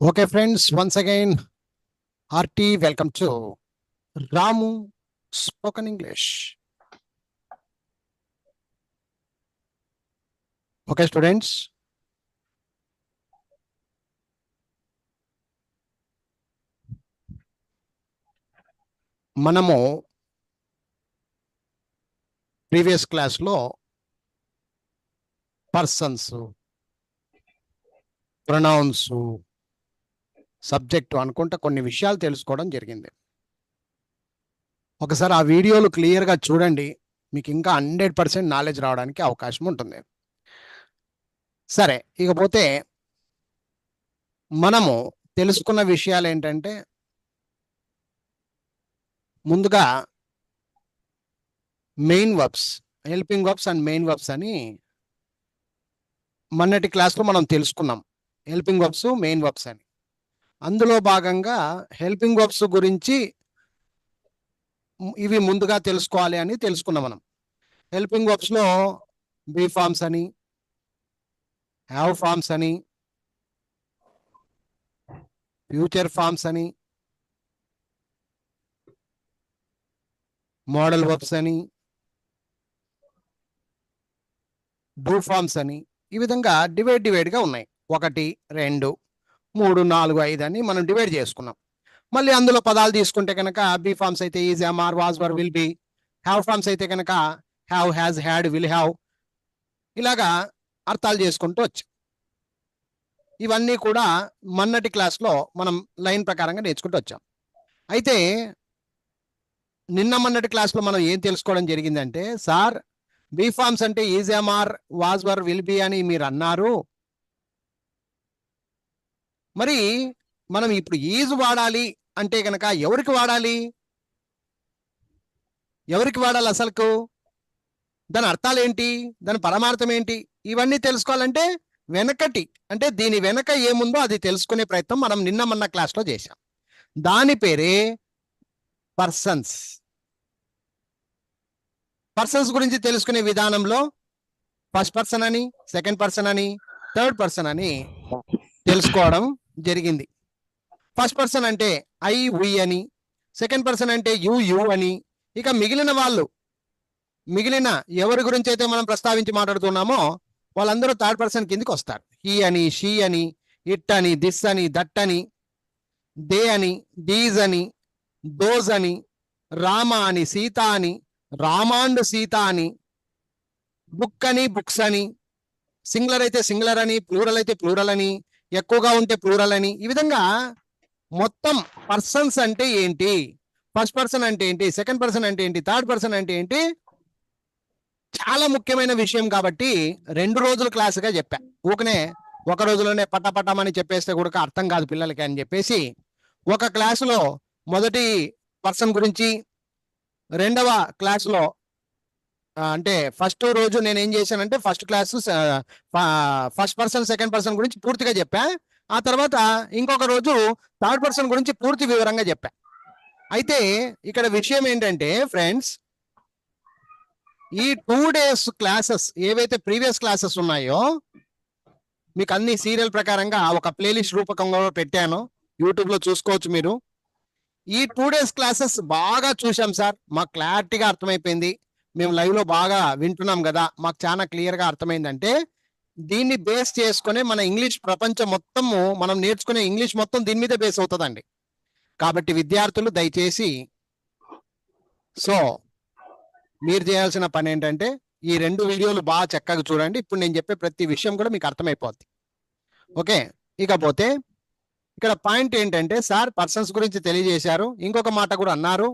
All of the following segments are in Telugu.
Okay, friends, once again, RT, welcome to Ramu Spoken English. Okay, students. మనము ప్రీవియస్ క్లాస్లో పర్సన్స్, ప్రొనౌన్స్, సబ్జెక్టు అనుకుంటా కొన్ని విషయాలు తెలుసుకోవడం జరిగింది. ఒకసారి ఆ వీడియోలు క్లియర్గా చూడండి, మీకు ఇంకా 100% నాలెడ్జ్ రావడానికి అవకాశం ఉంటుంది. సరే, ఇకపోతే మనము తెలుసుకున్న విషయాలు ఏంటంటే, ముందుగా main verbs, helping verbs and main verbs అని మొన్నటి క్లాస్లో మనం తెలుసుకున్నాం. హెల్పింగ్ వర్బ్స్, మెయిన్ వర్బ్స్ అని. అందులో భాగంగా హెల్పింగ్ వర్బ్స్ గురించి ఇవి ముందుగా తెలుసుకోవాలి అని తెలుసుకున్నాం మనం. హెల్పింగ్ వర్బ్స్లో బీ ఫార్మ్స్ అని, హ్యావ్ ఫార్మ్స్ అని, ఫ్యూచర్ ఫార్మ్స్ అని, మోడల్ వర్బ్స్ అని, డూ ఫార్మ్స్ అని, ఈ విధంగా డివైడ్గా ఉన్నాయి. 1, 2, 3, 4, 5 అని మనం డివైడ్ చేసుకున్నాం. మళ్ళీ అందులో పదాలు తీసుకుంటే కనుక బీ ఫార్మ్స్ అయితే is, am, are, was, were, will be. Have forms అయితే కనుక have, has, had, will have. ఇలాగా అర్థాలు చేసుకుంటూ వచ్చాం. ఇవన్నీ కూడా మొన్నటి క్లాస్లో మనం లైన్ ప్రకారంగా నేర్చుకుంటూ వచ్చాం. అయితే నిన్న మొన్నటి క్లాస్లో మనం ఏం తెలుసుకోవడం జరిగిందంటే, సార్ బీ ఫార్మ్స్ అంటే is, am, are, was, were, will be అని మీరు అన్నారు. మరి మనం ఇప్పుడు ఈజ్ వాడాలి అంటే కనుక ఎవరికి వాడాలి? ఎవరికి వాడాలి అసలుకు? దాని అర్థాలు ఏంటి? దాని పరమార్థం ఏంటి? ఇవన్నీ తెలుసుకోవాలంటే వెనకటి, అంటే దీని వెనక ఏముందో అది తెలుసుకునే ప్రయత్నం మనం నిన్న మొన్న క్లాస్లో చేశాం. దాని పేరే పర్సన్స్. పర్సన్స్ గురించి తెలుసుకునే విధానంలో ఫస్ట్ పర్సన్ అని, సెకండ్ పర్సన్ అని, థర్డ్ పర్సన్ అని తెలుసుకోవడం జరిగింది. ఫస్ట్ పర్సన్ అంటే ఐ, వి అని, సెకండ్ పర్సన్ అంటే యు అని. ఇక మిగిలిన ఎవరి గురించి అయితే మనం ప్రస్తావించి మాట్లాడుతున్నామో వాళ్ళందరూ థర్డ్ పర్సన్ కిందికి వస్తారు. హీ అని, షీ అని, ఇట్ అని, దిస్ అని, దట్ అని, దే అని, దీస్ అని, దోస్ అని, రామ అని, సీత అని, రామాండ్ సీత అని, బుక్ అని, బుక్స్ అని, సింగులర్ అయితే సింగులర్ అని, ప్లూరల్ అయితే ప్లూరల్ అని, ఎక్కువగా ఉంటే ప్లూరల్ అని. ఈ విధంగా మొత్తం పర్సన్స్ అంటే ఏంటి, ఫస్ట్ పర్సన్ అంటే ఏంటి, సెకండ్ పర్సన్ అంటే ఏంటి, థర్డ్ పర్సన్ అంటే ఏంటి, చాలా ముఖ్యమైన విషయం. కాబట్టి 2 రోజుల క్లాసుగా చెప్పా. ఊకనే ఒక రోజులోనే పట్టపట్టమని చెప్పేస్తే కూడా అర్థం కాదు పిల్లలకి అని చెప్పేసి ఒక క్లాసులో మొదటి పర్సన్ గురించి, రెండవ క్లాసులో అంటే ఫస్ట్ రోజు నేను ఏం చేశానంటే first class first person, second person గురించి పూర్తిగా చెప్పా. ఆ తర్వాత ఇంకొక రోజు థర్డ్ పర్సన్ గురించి పూర్తి వివరంగా చెప్పా. అయితే ఇక్కడ విషయం ఏంటంటే ఫ్రెండ్స్, ఈ 2 days క్లాసెస్ ఏవైతే ప్రీవియస్ క్లాసెస్ ఉన్నాయో మీకు అన్ని సీరియల్ ప్రకారంగా ఒక ప్లేలిస్ట్ రూపకంగా పెట్టాను, యూట్యూబ్లో చూసుకోవచ్చు మీరు. ఈ 2 days క్లాసెస్ బాగా చూసాం సార్, మాకు క్లారిటీగా అర్థమైపోయింది. మేము లైవ్లో బాగా వింటున్నాం కదా, మాకు చాలా క్లియర్గా అర్థమైందంటే దీన్ని బేస్ చేసుకునే మన ఇంగ్లీష్ ప్రపంచం మొత్తము, మనం నేర్చుకునే ఇంగ్లీష్ మొత్తం దీని మీద బేస్ అవుతుందండి. కాబట్టి విద్యార్థులు దయచేసి, సో మీరు చేయాల్సిన పని ఏంటంటే ఈ 2 వీడియోలు బాగా చక్కగా చూడండి. ఇప్పుడు నేను చెప్పే ప్రతి విషయం కూడా మీకు అర్థమైపోద్ది. ఓకే, ఇకపోతే ఇక్కడ పాయింట్ ఏంటంటే, సార్ పర్సన్స్ గురించి తెలియజేశారు, ఇంకొక మాట కూడా అన్నారు,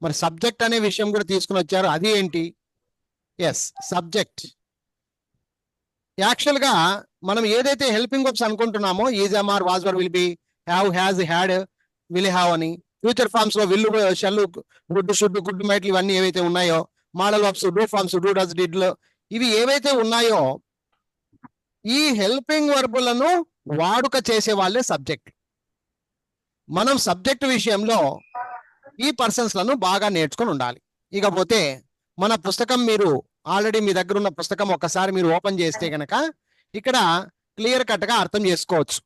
మరి సబ్జెక్ట్ అనే విషయం కూడా తీసుకుని వచ్చారు. అది ఏంటి? Yes, subject. యాక్చువల్గా మనం ఏదైతే హెల్పింగ్ వర్బ్స్ అనుకుంటున్నామో is, am, are, was, were, will be, have, has, had, will have అని, ఫ్యూచర్ ఫార్మ్స్ లో will, shall, would, should, could, might ఇవన్నీ ఏవైతే ఉన్నాయో, modal verbs, do forms, do, does, did, ఇవి ఏవైతే ఉన్నాయో ఈ హెల్పింగ్ వర్బులను వాడుక చేసే వాళ్ళే సబ్జెక్ట్. మనం సబ్జెక్ట్ విషయంలో ఈ పర్సన్స్ లను బాగా నేర్చుకొని ఉండాలి. ఇకపోతే మన పుస్తకం, మీరు ఆల్రెడీ మీ దగ్గర ఉన్న పుస్తకం ఒక్కసారి మీరు ఓపెన్ చేస్తే కనుక ఇక్కడ క్లియర్ కట్ గా అర్థం చేసుకోవచ్చు.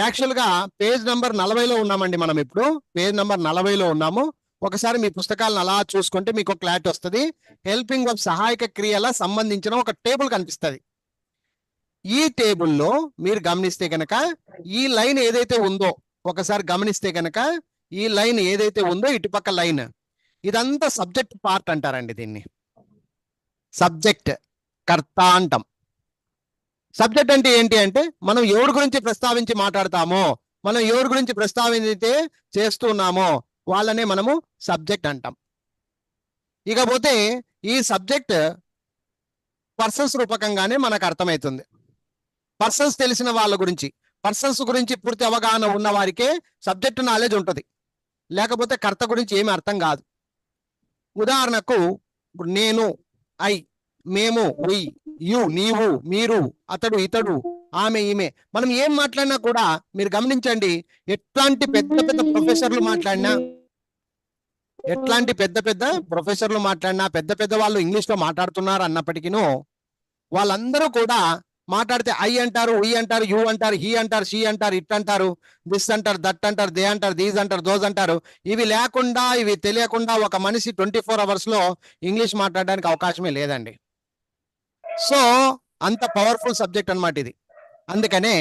యాక్చువల్ గా పేజ్ నంబర్ 40లో ఉన్నామండి. మనం ఇప్పుడు పేజ్ నంబర్ 40లో ఉన్నాము. ఒకసారి మీ పుస్తకాలను అలా చూసుకుంటే మీకు క్లారిటీ వస్తుంది. హెల్పింగ్ వర్బ్ సహాయక క్రియల సంబంధించిన ఒక టేబుల్ కనిపిస్తుంది. ఈ టేబుల్లో మీరు గమనిస్తే కనుక ఈ లైన్ ఏదైతే ఉందో ఒకసారి గమనిస్తే కనుక ఈ లైన్ ఏదైతే ఉందో ఇటుపక్క లైన్ ఇదంతా సబ్జెక్ట్ పార్ట్ అంటారండి. దీన్ని సబ్జెక్ట్ కర్త అంటాం. సబ్జెక్ట్ అంటే ఏంటి అంటే మనం ఎవరి గురించి ప్రస్తావించి మాట్లాడతామో, మనం ఎవరి గురించి ప్రస్తావించితే చేస్తున్నామో వాళ్ళనే మనము సబ్జెక్ట్ అంటాం. ఇకపోతే ఈ సబ్జెక్ట్ పర్సన్స్ రూపకంగానే మనకు అర్థమవుతుంది. పర్సన్స్ తెలిసిన వాళ్ళ గురించి, పర్సన్స్ గురించి పూర్తి అవగాహన ఉన్న వారికే సబ్జెక్ట్ నాలెడ్జ్ ఉంటుంది. లేకపోతే కర్త గురించి ఏమి అర్థం కాదు. ఉదాహరణకు ఇప్పుడు నేను, ఐ, మేము, ఉయ్, యు, నీవు, మీరు, అతడు, ఇతడు, ఆమె, ఈమె, మనం ఏం మాట్లాడినా కూడా మీరు గమనించండి, ఎట్లాంటి పెద్ద పెద్ద ప్రొఫెసర్లు మాట్లాడినా, పెద్ద పెద్ద వాళ్ళు ఇంగ్లీష్ లో మాట్లాడుతున్నారు అన్నప్పటికీను వాళ్ళందరూ కూడా మాట్లాడితే ఐ అంటారు, ఉయ్ అంటారు, యు అంటారు, హీ అంటారు, షీ అంటారు, ఇట్ అంటారు, దిస్ అంటారు, దట్ అంటారు, దే అంటారు, దీస్ అంటారు, దోస్ అంటారు. ఇవి లేకుండా, ఇవి తెలియకుండా ఒక మనిషి 24 hours లో ఇంగ్లీష్ మాట్లాడడానికి అవకాశమే లేదండి. సో అంత పవర్ఫుల్ సబ్జెక్ట్ అన్నమాట ఇది. అందుకనే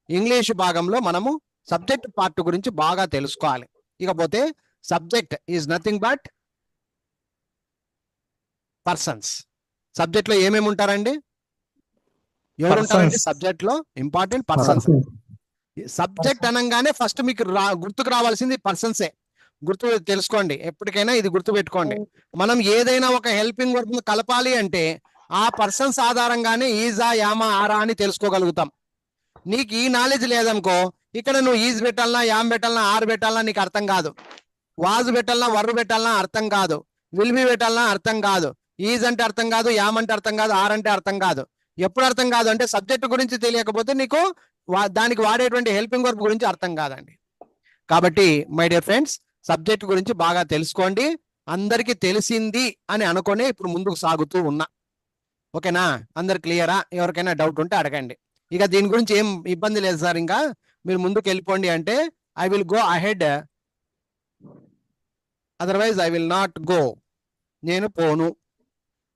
ఇంగ్లీష్ భాగంలో మనము సబ్జెక్ట్ పార్ట్ గురించి బాగా తెలుసుకోవాలి. ఇకపోతే subject is nothing but persons. Subject లో ఏమేమి ఉంటారండి? ఎవరు ఉంటారండి సబ్జెక్ట్ లో? Important persons. సబ్జెక్ట్ అనగానే ఫస్ట్ మీకు గుర్తుకు రావాల్సింది పర్సన్సే. గుర్తు తెలుసుకోండి, ఎప్పటికైనా ఇది గుర్తు పెట్టుకోండి. మనం ఏదైనా ఒక హెల్పింగ్ వర్బ్ కలపాలి అంటే ఆ పర్సన్స్ ఆధారంగానే ఈజా, యామా, ఆరా అని తెలుసుకోగలుగుతాం. నీకు ఈ నాలెడ్జ్ లేదనుకో, ఇక్కడ నువ్వు ఈజ్ పెట్టాలన్నా, యామ్ పెట్టాలన్నా, ఆర్ పెట్టాలన్నా నీకు అర్థం కాదు. వాజ్ పెట్టాలన్నా, వర్రు పెట్టాలన్నా అర్థం కాదు. విల్ బి పెట్టాలన్నా అర్థం కాదు. ఈజ్ అంటే అర్థం కాదు, యామ్ అంటే అర్థం కాదు, ఆర్ అంటే అర్థం కాదు. ఎప్పుడు అర్థం కాదు అంటే సబ్జెక్ట్ గురించి తెలియకపోతే నీకు దానికి వాడేటువంటి హెల్పింగ్ వర్బ్ గురించి అర్థం కాదండి. కాబట్టి మై డియర్ ఫ్రెండ్స్, సబ్జెక్ట్ గురించి బాగా తెలుసుకోండి. అందరికీ తెలిసింది అని అనుకునే ఇప్పుడు ముందుకు సాగుతూ ఉన్నా. ఓకేనా? అందరు క్లియరా? ఎవరికైనా డౌట్ ఉంటే అడగండి. ఇక దీని గురించి ఏం ఇబ్బంది లేదు సార్, ఇంకా మీరు ముందుకు వెళ్ళిపోండి అంటే I will go ahead, otherwise I will not go. నేను పోను,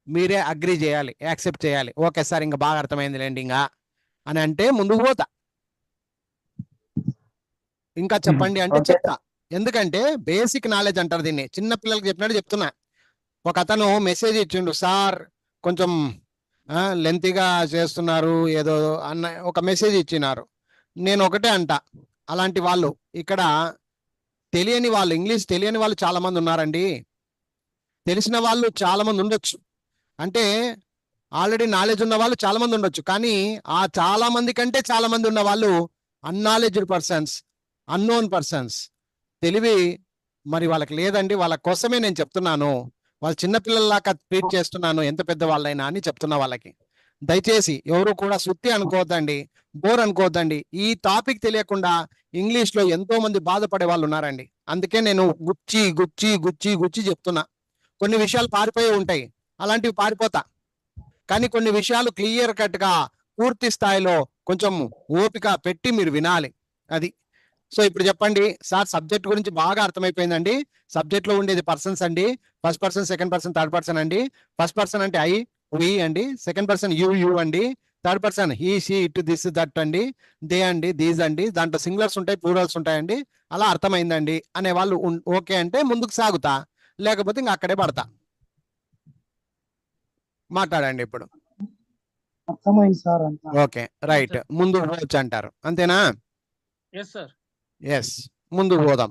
మీరే అగ్రి చేయాలి, యాక్సెప్ట్ చేయాలి. ఓకే సార్, ఇంకా బాగా అర్థమైంది లేండి ఇంకా అని అంటే ముందుకు పోతా. ఇంకా చెప్పండి అంటే చెప్తా. ఎందుకంటే బేసిక్ నాలెడ్జ్ అంటారు దీన్ని. చిన్న పిల్లలకి చెప్పినట్టు చెప్తున్నా. ఒక అతను మెసేజ్ ఇచ్చిండు, సార్ కొంచెం లెంతీగా చేస్తున్నారు ఏదో అన్న ఒక మెసేజ్ ఇచ్చినారు. నేను ఒకటే అంట, అలాంటి వాళ్ళు ఇక్కడ తెలియని వాళ్ళు, ఇంగ్లీష్ తెలియని వాళ్ళు చాలా మంది ఉన్నారండి. తెలిసిన వాళ్ళు చాలా మంది ఉండొచ్చు, అంటే ఆల్రెడీ నాలెడ్జ్ ఉన్న వాళ్ళు చాలా మంది ఉండొచ్చు. కానీ ఆ చాలా మంది కంటే చాలా మంది ఉన్న వాళ్ళు అన్నాలెడ్జ్డ్ పర్సన్స్, అన్నోన్ పర్సన్స్. తెలివి మరి వాళ్ళకి లేదండి. వాళ్ళ కోసమే నేను చెప్తున్నాను. వాళ్ళు చిన్నపిల్లల్లాగా ట్రీట్ చేస్తున్నాను, ఎంత పెద్ద వాళ్ళైనా అని చెప్తున్నా వాళ్ళకి. దయచేసి ఎవరు కూడా సుత్తి అనుకోవద్దండి, బోర్ అనుకోవద్దండి. ఈ టాపిక్ తెలియకుండా ఇంగ్లీష్ లో ఎంతో మంది బాధపడే వాళ్ళు ఉన్నారండి. అందుకే నేను గుచ్చి గుచ్చి గుచ్చి గుచ్చి చెప్తున్నా. కొన్ని విషయాలు పారిపోయి ఉంటాయి, అలాంటివి పారిపోతా. కానీ కొన్ని విషయాలు క్లియర్ కట్ గా పూర్తి స్థాయిలో కొంచెం ఓపిక పెట్టి మీరు వినాలి. అది. సో ఇప్పుడు చెప్పండి సార్, సబ్జెక్ట్ గురించి బాగా అర్థమైపోయిందండి. సబ్జెక్ట్ లో ఉండేది పర్సన్స్ అండి. First person, second person, third person అండి. ఫస్ట్ పర్సన్ అంటే ఐ, వి అండి. సెకండ్ పర్సన్ యు, యు అండి. Third person he, she, it, this, that అండి. దే అండి, దీస్ అండి. దాంట్లో సింగులర్స్ ఉంటాయి, ప్లూరల్స్ ఉంటాయండి. అలా అర్థమైందండి అనే వాళ్ళు ఓకే అంటే ముందుకు సాగుతా, లేకపోతే ఇంకా అక్కడే పడతా. మాట్లాడండి ఇప్పుడు. అర్థమైంది సార్. Okay, right. ముందు పోవచ్చు అంటారు, అంతేనా? ఎస్, ముందుకు పోదాం.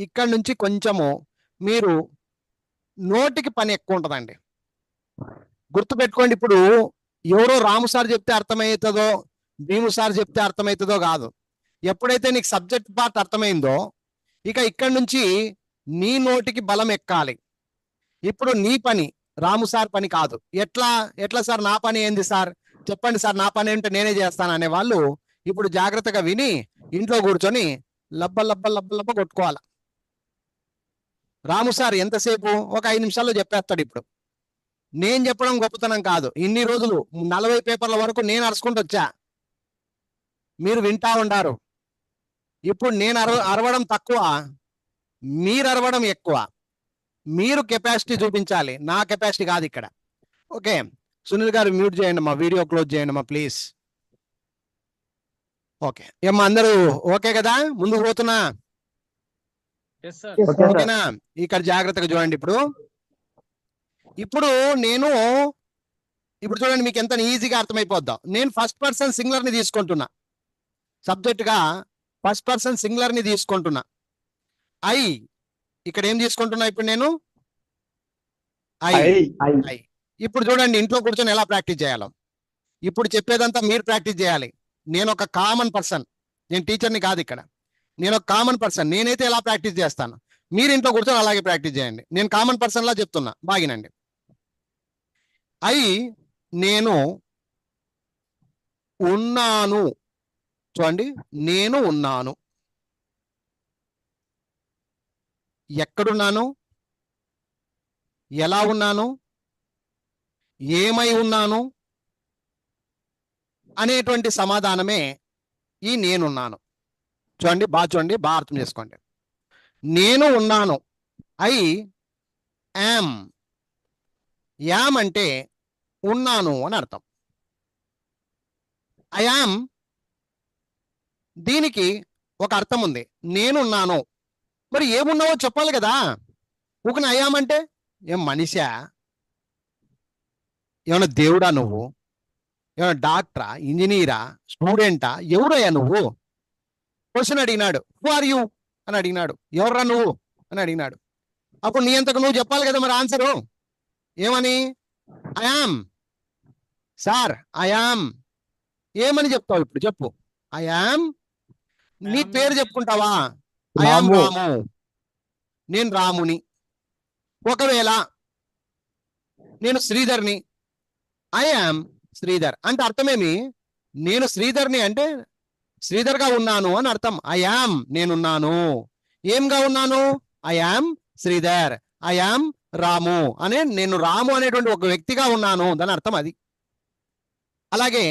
ఇక్కడ నుంచి కొంచెము మీరు నోటికి పని ఎక్కువ ఉంటుందండి. గుర్తుపెట్టుకోండి, ఇప్పుడు ఎవరో రాము సార్ చెప్తే అర్థమవుతుందో, భీము సార్ చెప్తే అర్థమవుతుందో కాదు. ఎప్పుడైతే నీకు సబ్జెక్ట్ పార్ట్ అర్థమైందో ఇక ఇక్కడ నుంచి నీ నోటికి బలం ఎక్కాలి. ఇప్పుడు నీ పని రాము సార్ పని కాదు. ఎట్లా సార్, నా పని ఏంది సార్ చెప్పండి సార్, నా పని ఏంటో నేనే చేస్తాను అనే వాళ్ళు ఇప్పుడు జాగ్రత్తగా విని ఇంట్లో కూర్చొని లబ్బ లబ్బ లబ్బ లబ్బ కొట్టుకోవాలి. రాము సార్ ఎంతసేపు, ఒక 5 నిమిషాల్లో చెప్పేస్తాడు. ఇప్పుడు నేను చెప్పడం గొప్పతనం కాదు. ఇన్ని రోజులు 40 పేపర్ల వరకు నేను అరుచుకుంటూ వచ్చా, మీరు వింటా ఉండారు. ఇప్పుడు నేను అరవడం తక్కువ, మీరు అరవడం ఎక్కువ. మీరు కెపాసిటీ చూపించాలి, నా కెపాసిటీ కాదు ఇక్కడ. ఓకే, సునీల్ గారు మ్యూట్ చేయండి అమ్మా, వీడియో క్లోజ్ చేయండి అమ్మా ప్లీజ్. ఓకే ఏమ్మా అందరూ ఓకే కదా, ముందుకు పోతున్నా? Yes, sir. ఓకేనా? ఇక్కడ జాగ్రత్తగా చూడండి. ఇప్పుడు నేను ఇప్పుడు చూడండి, మీకు ఎంత ఈజీగా అర్థమైపోద్దాం. నేను ఫస్ట్ పర్సన్ సింగులర్ ని తీసుకుంటున్నా, సబ్జెక్ట్ గా ఫస్ట్ పర్సన్ సింగులర్ ని తీసుకుంటున్నా. ఐ ఇక్కడ ఏం తీసుకుంటున్నా ఇప్పుడు నేను? ఐ. ఇప్పుడు చూడండి, ఇంట్లో కూర్చొని ఎలా ప్రాక్టీస్ చేయాలో ఇప్పుడు చెప్పేదంతా మీరు ప్రాక్టీస్ చేయాలి. నేను ఒక కామన్ పర్సన్, నేను టీచర్ని కాదు ఇక్కడ, నేను ఒక కామన్ పర్సన్. నేనైతే ఎలా ప్రాక్టీస్ చేస్తాను, మీరు ఇంట్లో కూర్చొని అలాగే ప్రాక్టీస్ చేయండి. నేను కామన్ పర్సన్ లా చెప్తున్నా, బాగినండి. ఐ నేను ఉన్నాను. చూడండి, నేను ఉన్నాను. ఎక్కడున్నాను, ఎలా ఉన్నాను, ఏమై ఉన్నాను అనేటువంటి సమాధానమే ఈ నేనున్నాను. చూడండి, బాగా అర్థం చేసుకోండి. నేను ఉన్నాను, ఐ యామ్. యామ్ అంటే ఉన్నాను అని అర్థం. ఐ యామ్ దీనికి ఒక అర్థం ఉంది, నేనున్నాను. మరి ఏమున్నావో చెప్పాలి కదా. ఒక ఐ యామ్ అంటే ఏం మనిషా, ఏమన్నా దేవుడా నువ్వు, ఏమన్నా డాక్టరా, ఇంజనీరా, స్టూడెంటా, ఎవరయ్యా నువ్వు? క్వశ్చన్ అడిగినాడు, హూ ఆర్ యూ అని అడిగినాడు, ఎవర్రా నువ్వు అని అడిగినాడు. అప్పుడు నీ అంతకు నువ్వు చెప్పాలి కదా మరి ఆన్సరు. ఏమని? I am sir, I am. ఏమని చెప్తావు ఇప్పుడు చెప్పు? I am. నీ పేరు చెప్పుకుంటావా? ఐ యామ్ రాము, నేను రాముని. ఒకవేళ నేను శ్రీధర్ని, ఐ యామ్ శ్రీధర్ అంటే అర్థమేమి? నేను శ్రీధర్ని అంటే శ్రీధర్గా ఉన్నాను అని అర్థం. ఐ యామ్ నేనున్నాను. ఏంగా ఉన్నాను? I am Sridhar, I am Ramu అనే, నేను రాము అనేటువంటి ఒక వ్యక్తిగా ఉన్నాను దాని అర్థం అది. అలాగే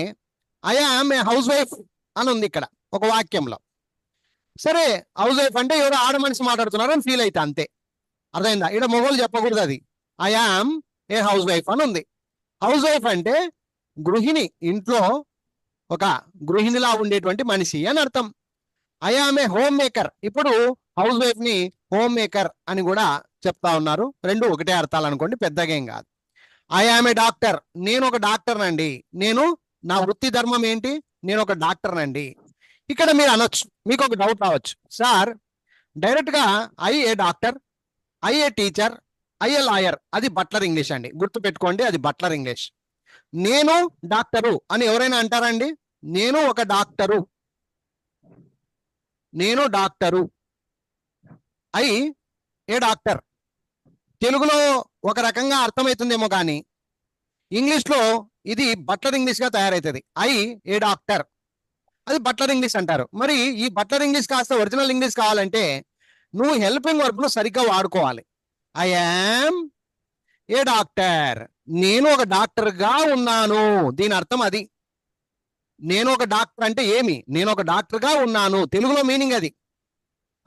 I am A house wife అని ఉంది ఇక్కడ ఒక వాక్యంలో. సరే, హౌస్ వైఫ్ అంటే ఎవరో ఆడ మనిషి మాట్లాడుతున్నారు అని ఫీల్ అయితే అంతే. అర్థమైందా? ఇక్కడ మొగోళ్ళు చెప్పకూడదు అది. I am A house wife అని ఉంది. హౌస్ వైఫ్ అంటే గృహిణి, ఇంట్లో ఒక గృహిణిలా ఉండేటువంటి మనిషి అని అర్థం. I am A home maker. ఇప్పుడు హౌస్ వైఫ్ ని హోమ్ మేకర్ అని కూడా చెప్తా ఉన్నారు. రెండు ఒకటే అర్థాలు అనుకోండి, పెద్దగా ఏం కాదు. I am a doctor. నేను ఒక డాక్టర్ నండి. నేను, నా వృత్తి ధర్మం ఏంటి? నేను ఒక డాక్టర్ నండి. ఇక్కడ మీరు అనొచ్చు, మీకు ఒక డౌట్ రావచ్చు, సార్ డైరెక్ట్ గా I A doctor, I A teacher, I A lawyer, అది బట్లర్ ఇంగ్లీష్ అండి, గుర్తు పెట్టుకోండి, అది బట్లర్ ఇంగ్లీష్. నేను డాక్టరు అని ఎవరైనా అంటారండి? నేను ఒక డాక్టరు, నేను డాక్టరు, ఐ ఏ డాక్టర్. తెలుగులో ఒక రకంగా అర్థమవుతుందేమో కానీ ఇంగ్లీష్లో ఇది బట్లర్ ఇంగ్లీష్ గా తయారవుతుంది. ఐ ఏ డాక్టర్, అది బట్లర్ ఇంగ్లీష్ అంటారు. మరి ఈ బట్లర్ ఇంగ్లీష్ కాస్త ఒరిజినల్ ఇంగ్లీష్ కావాలంటే నువ్వు హెల్పింగ్ వర్బ్ ను సరిగ్గా వాడుకోవాలి. ఐ యామ్ ఏ డాక్టర్, నేను ఒక డాక్టర్ గా ఉన్నాను, దీని అర్థం అది. నేను ఒక డాక్టర్ అంటే ఏమి? నేను ఒక డాక్టర్ గా ఉన్నాను, తెలుగులో మీనింగ్ అది.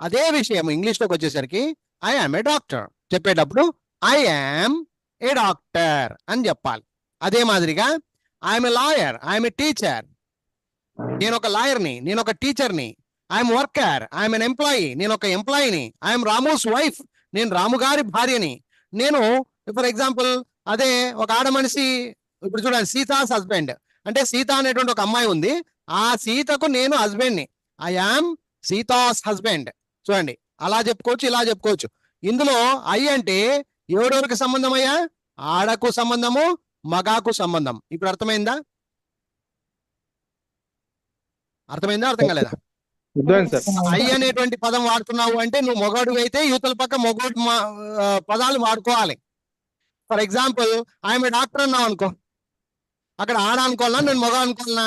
అదే విషయం ఇంగ్లీష్లోకి వచ్చేసరికి ఐ యామ్ ఏ డాక్టర్ చెప్పేటప్పుడు ఐ యామ్ ఏ డాక్టర్ అని చెప్పాలి. అదే మాదిరిగా I'm a lawyer, I'm a teacher, నేను ఒక లాయర్ని, నేను ఒక టీచర్ని. I'm worker, I'm N employee, నేను ఒక ఎంప్లాయీని. ఐఎమ్ రామూస్ వైఫ్, నేను రాము గారి భార్యని. నేను ఫర్ ఎగ్జాంపుల్ అదే ఒక ఆడ మనిషి, ఇప్పుడు చూడండి సీతాస్ హస్బెండ్ అంటే సీత అనేటువంటి ఒక అమ్మాయి ఉంది, ఆ సీతకు నేను హస్బెండ్ ని. I am Sita's husband. చూడండి, అలా చెప్పుకోవచ్చు, ఇలా చెప్పుకోవచ్చు. ఇందులో ఐ అంటే ఎవరెవరికి సంబంధం అయ్యా? ఆడకు సంబంధము, మగాకు సంబంధం. ఇప్పుడు అర్థమైందా? అర్థమైందా, అర్థం కాలేదా? ఐ అనేటువంటి పదం వాడుతున్నావు అంటే నువ్వు మొగాడు అయితే యువతల పక్క మొగోడు పదాలు వాడుకోవాలి. For example I'm a doctor అన్నావు అనుకో, అక్కడ ఆడ అనుకోవాలన్నా నేను మొగ అనుకోవాలన్నా?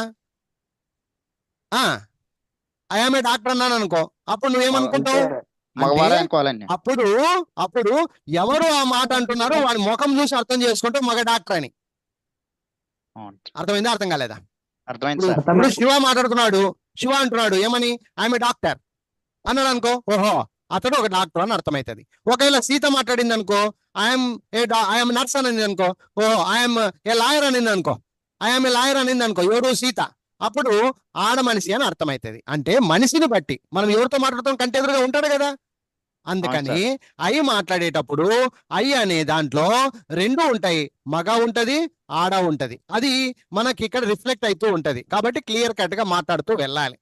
ఐఎమ్ ఏ డాక్టర్ అన్నాను అనుకో, అప్పుడు నువ్వేమనుకుంటావు? అప్పుడు అప్పుడు ఎవరు ఆ మాట అంటున్నారో వాడి ముఖం చూసి అర్థం చేసుకుంటే మగ డాక్టర్ అని. అర్థమైందా, అర్థం కాలేదా? అర్థమైంది సార్. ఇప్పుడు శివ మాట్లాడుతున్నాడు, శివ అంటున్నాడు ఏమని? I'm a doctor. అన్నాడు అనుకో, ఓహో అతడు ఒక డాక్టర్ అని అర్థమవుతుంది. ఒకవేళ సీత మాట్లాడింది అనుకో, ఐఎమ్ ఐఎమ్ నర్స్ అనింది అనుకో, ఓహో ఐఎమ్ ఏ లాయర్ అనింది అనుకో, ఐఎమ్ ఏ లాయర్ అనింది అనుకో, ఎవరు సీత, అప్పుడు ఆడ మనిషి అని అర్థమవుతుంది. అంటే మనిషిని బట్టి మనం ఎవరితో మాట్లాడుతాం, కంటి ఎదురుగా ఉంటాడు కదా. అందుకని ఐ మాట్లాడేటప్పుడు ఐ అనే దాంట్లో రెండు ఉంటాయి, మగ ఉంటది, ఆడ ఉంటది. అది మనకి ఇక్కడ రిఫ్లెక్ట్ అవుతూ ఉంటది. కాబట్టి క్లియర్ కట్ గా మాట్లాడుతూ వెళ్ళాలి.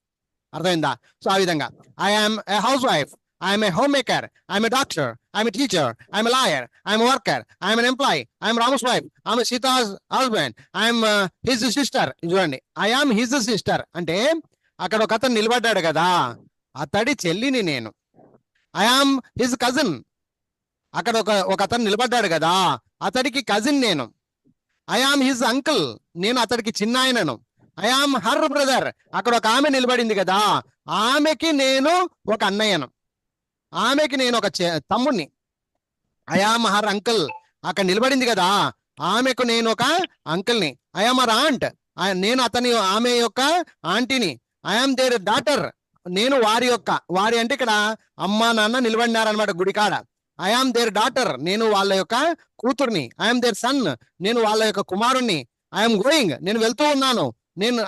అర్థమైందా? సో ఆ విధంగా I'm a housewife, I'm a homemaker, I'm a doctor, I'm a teacher, I'm a lawyer, I'm worker, I'm an employee, I'm Rama's wife, I'm Sita's husband, I'm his sister. చూడండి, ఐఎమ్ హిజ్ సిస్టర్ అంటే అక్కడ ఒక అతను నిలబడ్డాడు కదా, అతడి చెల్లిని నేను. ఐఆమ్ హిజ్ కజిన్, అక్కడ ఒక అతను నిలబడ్డాడు కదా, అతడికి కజిన్ నేను. ఐఆమ్ హిజ్ అంకుల్, నేను అతడికి చిన్న ఆయనను. ఐఆమ్ హర్ బ్రదర్, అక్కడ ఒక ఆమె నిలబడింది కదా, ఆమెకి నేను ఒక అన్నయ్యను, ఆమెకి నేను ఒక తమ్ముడిని. ఐఆమ్ హర్ అంకుల్, అక్కడ నిలబడింది కదా, ఆమెకు నేను ఒక అంకుల్ని. ఐఆమ్ హర్ ఆంట్, నేను ఆమె యొక్క ఆంటీని. ఐఆమ్ దేర్ డాటర్, నేను వారి అంటే ఇక్కడ అమ్మా నాన్న నిలబడినారనమాట గుడికాడ. ఐఆమ్ దేర్ డాటర్, నేను వాళ్ళ యొక్క కూతుర్ని. ఐఎమ్ దేర్ సన్, నేను వాళ్ళ యొక్క కుమారుణ్ణి. ఐఎమ్ గోయింగ్, నేను వెళ్తూ ఉన్నాను.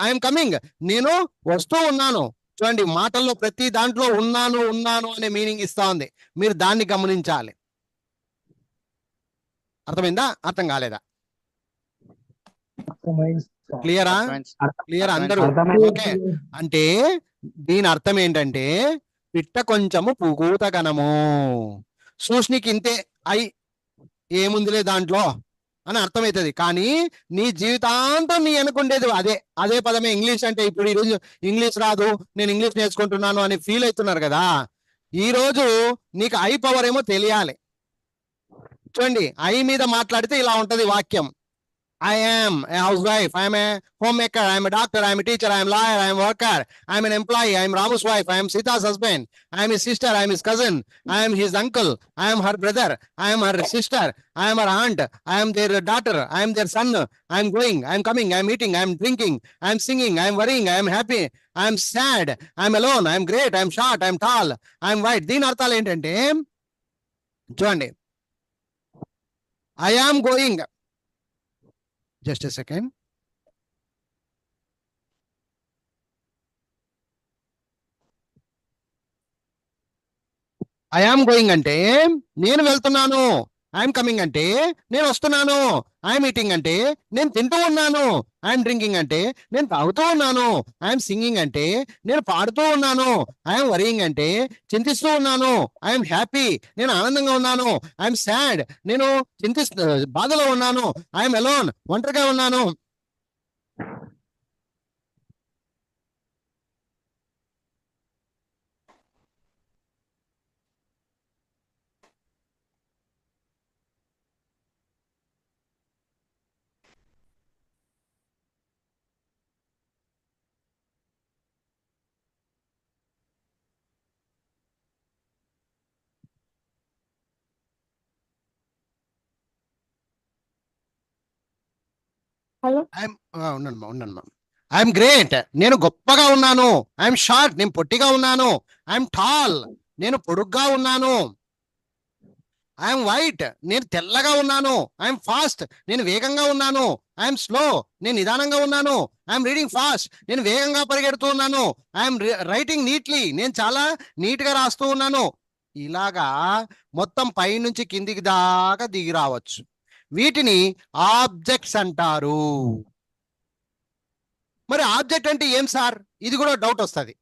ఐఎమ్ కమింగ్, నేను వస్తూ ఉన్నాను. చూడండి, మాటల్లో ప్రతి దాంట్లో ఉన్నాను ఉన్నాను అనే మీనింగ్ ఇస్తా ఉంది. మీరు దాన్ని గమనించాలి. అర్థమైందా? అర్థం కాలేదా? క్లియరా? క్లియర్ అందరూ? ఓకే. అంటే దీని అర్థం ఏంటంటే పిట్ట కొంచెము పూగూతగనము, సూష్నికి ఇంతే అయి ఏముందిలే దాంట్లో అని అర్థమవుతుంది. కానీ నీ జీవితాంతం నీ అనుకుండేది అదే పదమే. ఇంగ్లీష్ అంటే ఇప్పుడు ఈరోజు ఇంగ్లీష్ రాదు, నేను ఇంగ్లీష్ నేర్చుకుంటున్నాను అని ఫీల్ అవుతున్నారు కదా, ఈ రోజు నీకు ఐ పవర్ ఏమో తెలియాలి. చూడండి, ఐ మీద మాట్లాడితే ఇలా ఉంటది వాక్యం. I am a housewife, I am a homemaker, I am a doctor, I am a teacher, I am a lawyer, I am a worker, I am an employee, I am Ramu's wife, I am Sita's husband, I am his sister, I am his cousin, I am his uncle, I am her brother, I am her sister, I am her aunt, I am their daughter, I am their son, I am going, I am coming, I am eating, I am drinking, I am singing, I am worrying, I am happy, I am sad, I am alone, I am great, I am short, I am tall, I am white. దీని అర్థాలు ఏంటంటే చూడండి, I am going, just a second. I am going అంటే నేను వెళ్తున్నాను. ఐఎమ్ కమింగ్ అంటే నేను వస్తున్నాను. ఐఎమ్ ఈటింగ్ అంటే నేను తింటూ ఉన్నాను. ఐఎమ్ డ్రింకింగ్ అంటే నేను తాగుతూ ఉన్నాను. ఐఎమ్ సింగింగ్ అంటే నేను పాడుతూ ఉన్నాను. ఐఎమ్ వరింగ్ అంటే చింతిస్తూ ఉన్నాను. ఐఎమ్ హ్యాపీ, నేను ఆనందంగా ఉన్నాను. ఐఎమ్ సాడ్, నేను బాధలో ఉన్నాను. ఐఎమ్ అలోన్, ఒంటరిగా ఉన్నాను. ఉన్నాను. ఐఎమ్ గ్రేట్, నేను గొప్పగా ఉన్నాను. ఐఎమ్ షార్ట్, నేను పొట్టిగా ఉన్నాను. ఐఎమ్ టాల్, నేను పొడుగ్గా ఉన్నాను. ఐఎమ్ వైట్, నేను తెల్లగా ఉన్నాను. ఐఎమ్ ఫాస్ట్, నేను వేగంగా ఉన్నాను. ఐఎమ్ స్లో, నేను నిదానంగా ఉన్నాను. ఐఎమ్ రీడింగ్ ఫాస్ట్, నేను వేగంగా పరిగెడుతూ ఉన్నాను. ఐఎమ్ రైటింగ్ నీట్లీ, నేను చాలా నీట్ గా రాస్తూ ఉన్నాను. ఇలాగా మొత్తం పై నుంచి కిందికి దాకా దిగి రావచ్చు. వీటిని ఆబ్జెక్ట్స్ అంటారు. మరి ఆబ్జెక్ట్ అంటే ఏం సార్, ఇది కూడా డౌట్ వస్తుంది.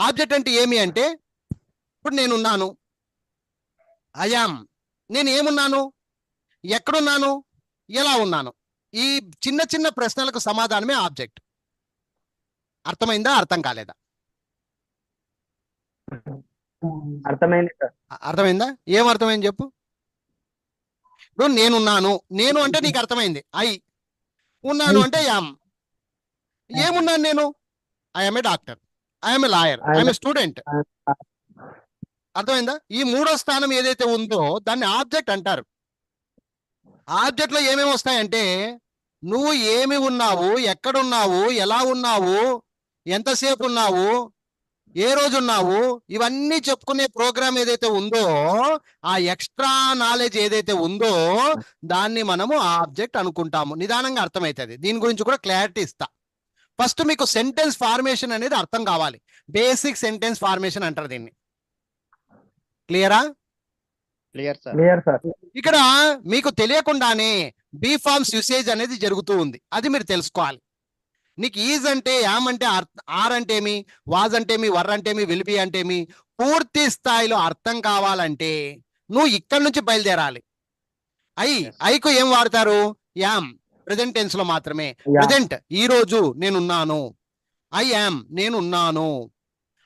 ఆబ్జెక్ట్ అంటే ఏమి అంటే, ఇప్పుడు నేనున్నాను, అయాం, నేను ఏమున్నాను, ఎక్కడున్నాను, ఎలా ఉన్నాను, ఈ చిన్న చిన్న ప్రశ్నలకు సమాధానమే ఆబ్జెక్ట్. అర్థమైందా? అర్థం కాలేదా? అర్థమైంది సార్. అర్థమైందా? ఏం అర్థమైంది చెప్పు. ఇప్పుడు నేనున్నాను, నేను అంటే నీకు అర్థమైంది. ఐ ఉన్నాను అంటే యామ్. ఏమున్నాను నేను? I'm a doctor, I'm a lawyer, I'm a student. అర్థమైందా? ఈ మూడో స్థానం ఏదైతే ఉందో దాన్ని ఆబ్జెక్ట్ అంటారు. ఆబ్జెక్ట్ లో ఏమేమి వస్తాయంటే, నువ్వు ఏమి ఉన్నావు, ఎక్కడున్నావు, ఎలా ఉన్నావు, ఎంతసేపు ఉన్నావు, ఏ రోజు ఉన్నావు, ఇవన్నీ చెప్పుకునే ప్రోగ్రామ్ ఏదైతే ఉందో, ఆ ఎక్స్ట్రా నాలెడ్జ్ ఏదైతే ఉందో దాన్ని మనము ఆబ్జెక్ట్ అనుకుంటాము. నిదానంగా అర్థమవుతుంది. దీని గురించి కూడా క్లారిటీ ఇస్తా. ఫస్ట్ మీకు సెంటెన్స్ ఫార్మేషన్ అనేది అర్థం కావాలి. బేసిక్ సెంటెన్స్ ఫార్మేషన్ అంటారు దీన్ని. క్లియరా? Clear sir. Clear sir. ఇక్కడ మీకు తెలియకుండానే బీ ఫార్మ్స్ యూసేజ్ అనేది జరుగుతూ ఉంది. అది మీరు తెలుసుకోవాలి. నీకు ఈజ్ అంటే, యామ్ అంటే, ఆర్ అంటే ఏమి, వాజ్ అంటే ఏమి, వర్ అంటే ఏమి, విల్ బి అంటే ఏమి పూర్తి స్థాయిలో అర్థం కావాలంటే నువ్వు ఇక్కడి నుంచి బయలుదేరాలి. ఐకు ఏం వాడతారు? యామ్, ప్రెజెంట్ టెన్స్ లో మాత్రమే. ప్రెజెంట్, ఈ రోజు నేనున్నాను. ఐ యామ్, నేనున్నాను.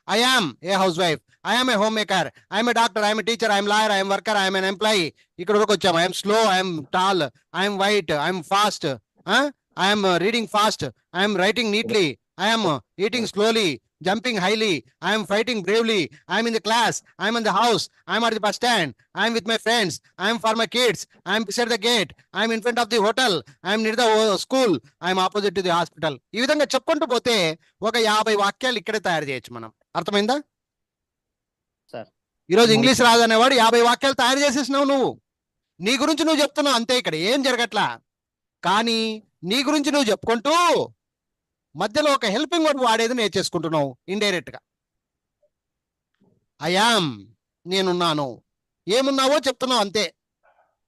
I am a housewife. I am a homemaker. I am a doctor. I am a teacher. I am a lawyer. I am a worker. I am an employee. ఇక్కడ వరకు వచ్చాము. I am slow. I am tall. I am white. I am fast. I am reading fast. I am writing neatly. I am eating slowly. Jumping highly. I am fighting bravely. I am in the class. I am in the house. I am at the bus stand. I am with my friends. I am for my kids. I am beside the gate. I am in front of the hotel. I am near the school. I am opposite to the hospital. ఈ విధంగా చెప్పుకుంటూ పోతే ఒక 50 వాక్యాలు ఇక్కడే తయారు చేయొచ్చు మనం. అర్థమైందా? సార్. ఈరోజు ఇంగ్లీష్ రాదనేవాడు 50 వాక్యాలు తయారు చేసేసినావు. నువ్వు నీ గురించి నువ్వు చెప్తున్నావు అంతే. ఇక్కడ ఏం జరగట్లా. కానీ నీ గురించి నువ్వు చెప్పుకుంటూ మధ్యలో ఒక హెల్పింగ్ వర్డ్ వాడేది నేర్చేసుకుంటున్నావు ఇండైరెక్ట్ గా. ఐయామ్, నేనున్నాను. ఏమున్నావో చెప్తున్నావు అంతే.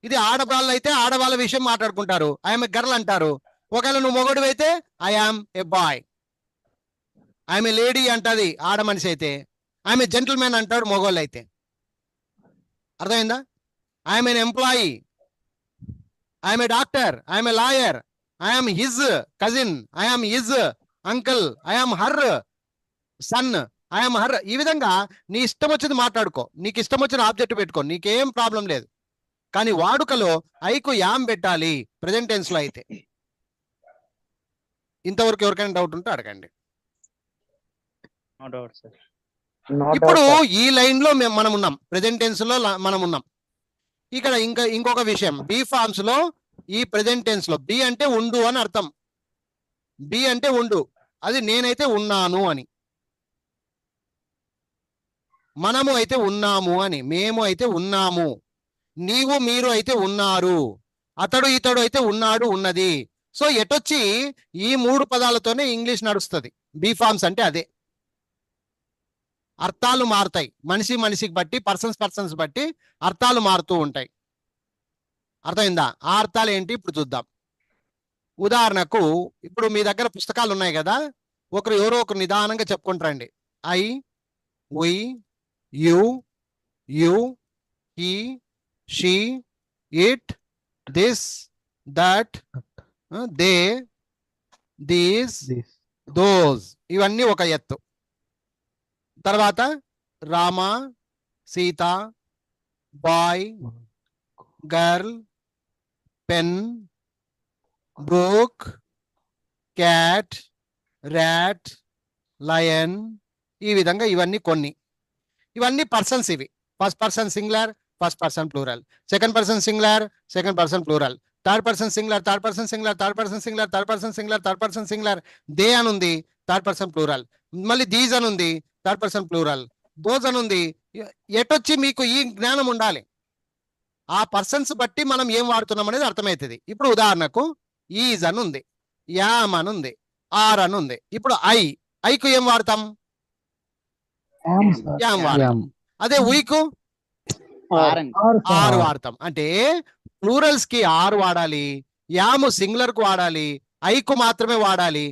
ఇది ఆడవాళ్ళు అయితే ఆడవాళ్ళ విషయం మాట్లాడుకుంటారు. ఐఎమ్ ఏ గర్ల్ అంటారు. ఒకవేళ నువ్వు మొగడు అయితే I am a boy. I am a lady అంటది ఆడ మనిషి అయితే. ఐఎమ్ ఏ జెంటిల్మెన్ అంటాడు మొగోళ్ళు అయితే. అర్థమైందా? I'm N employee. I'm a doctor. I'm a lawyer. I'm his cousin. I'm his uncle. I'm her son. I'm her. ఈ విధంగా నీ ఇష్టం వచ్చింది మాట్లాడుకో. నీకు ఇష్టం వచ్చిన ఆబ్జెక్ట్ పెట్టుకో. నీకేం ప్రాబ్లం లేదు. కానీ వాడుకలో ఐకు యామ్ పెట్టాలి ప్రెజెంట్ టెన్స్ లో అయితే. ఇంతవరకు ఎవరికైనా డౌట్ ఉంటే అడగండి. No doubt sir. ఇప్పుడు ఈ లైన్ లో మనం ఉన్నాం. ప్రెజెంట్ టెన్స్ లో మనం ఉన్నాం. ఇక్కడ ఇంకొక విషయం, బి ఫార్మ్స్ లో ఈ ప్రెజెంట్ టెన్స్ లో బి అంటే ఉండు అని అర్థం. బి అంటే ఉండు. అది నేనైతే ఉన్నాను అని. మనము అయితే ఉన్నాము అని. మేము అయితే ఉన్నాము. నీవు మీరు అయితే ఉన్నారు. అతడు ఇతడు అయితే ఉన్నాడు ఉన్నది. సో ఎటొచ్చి ఈ 3 పదాలతోనే ఇంగ్లీష్ నడుస్తుంది. బి ఫార్మ్స్ అంటే అదే. అర్థాలు మారుతాయి. మనిషికి బట్టి, పర్సన్స్ బట్టి అర్థాలు మారుతూ ఉంటాయి. అర్థమైందా? ఆ అర్థాలు ఏంటి ఇప్పుడు చూద్దాం. ఉదాహరణకు ఇప్పుడు మీ దగ్గర పుస్తకాలు ఉన్నాయి కదా. ఎవరో ఒకరు నిదానంగా చెప్పుకుంటారండి. I, we, you, he, she, it, this, that, they, these, those. ఇవన్నీ ఒక ఎత్తు. తర్వాత Rama, Sita, boy, girl, pen, book, cat, rat, lion. ఈ విధంగా ఇవన్నీ కొన్ని. ఇవన్నీ పర్సన్స్. ఇవి first person singular, first person plural, second person singular, second person plural, third person singular, third person singular, third person singular, third person singular, third person singular. They అని ఉంది, థర్డ్ పర్సన్ ప్లూరల్. మళ్ళీ దీస్ అని ఉంది, థర్డ్ పర్సన్ ప్లూరల్. దోస్ అని ఉంది. ఎటొచ్చి మీకు ఈ జ్ఞానం ఉండాలి. ఆ పర్సన్స్ బట్టి మనం ఏం వాడుతున్నాం అనేది అర్థమవుతుంది. ఇప్పుడు ఉదాహరణకు ఈజ్ అని ఉంది, యామ్ అని ఉంది, ఆర్ అని ఉంది. ఇప్పుడు ఐకు ఏం వాడతాం? యామ్ వాడతాం. అదే ఉయ్కు ఆర్ వాడతాం. అంటే ప్లూరల్స్ కి ఆర్ వాడాలి, యామ్ సింగులర్ కు వాడాలి, ఐకు మాత్రమే వాడాలి,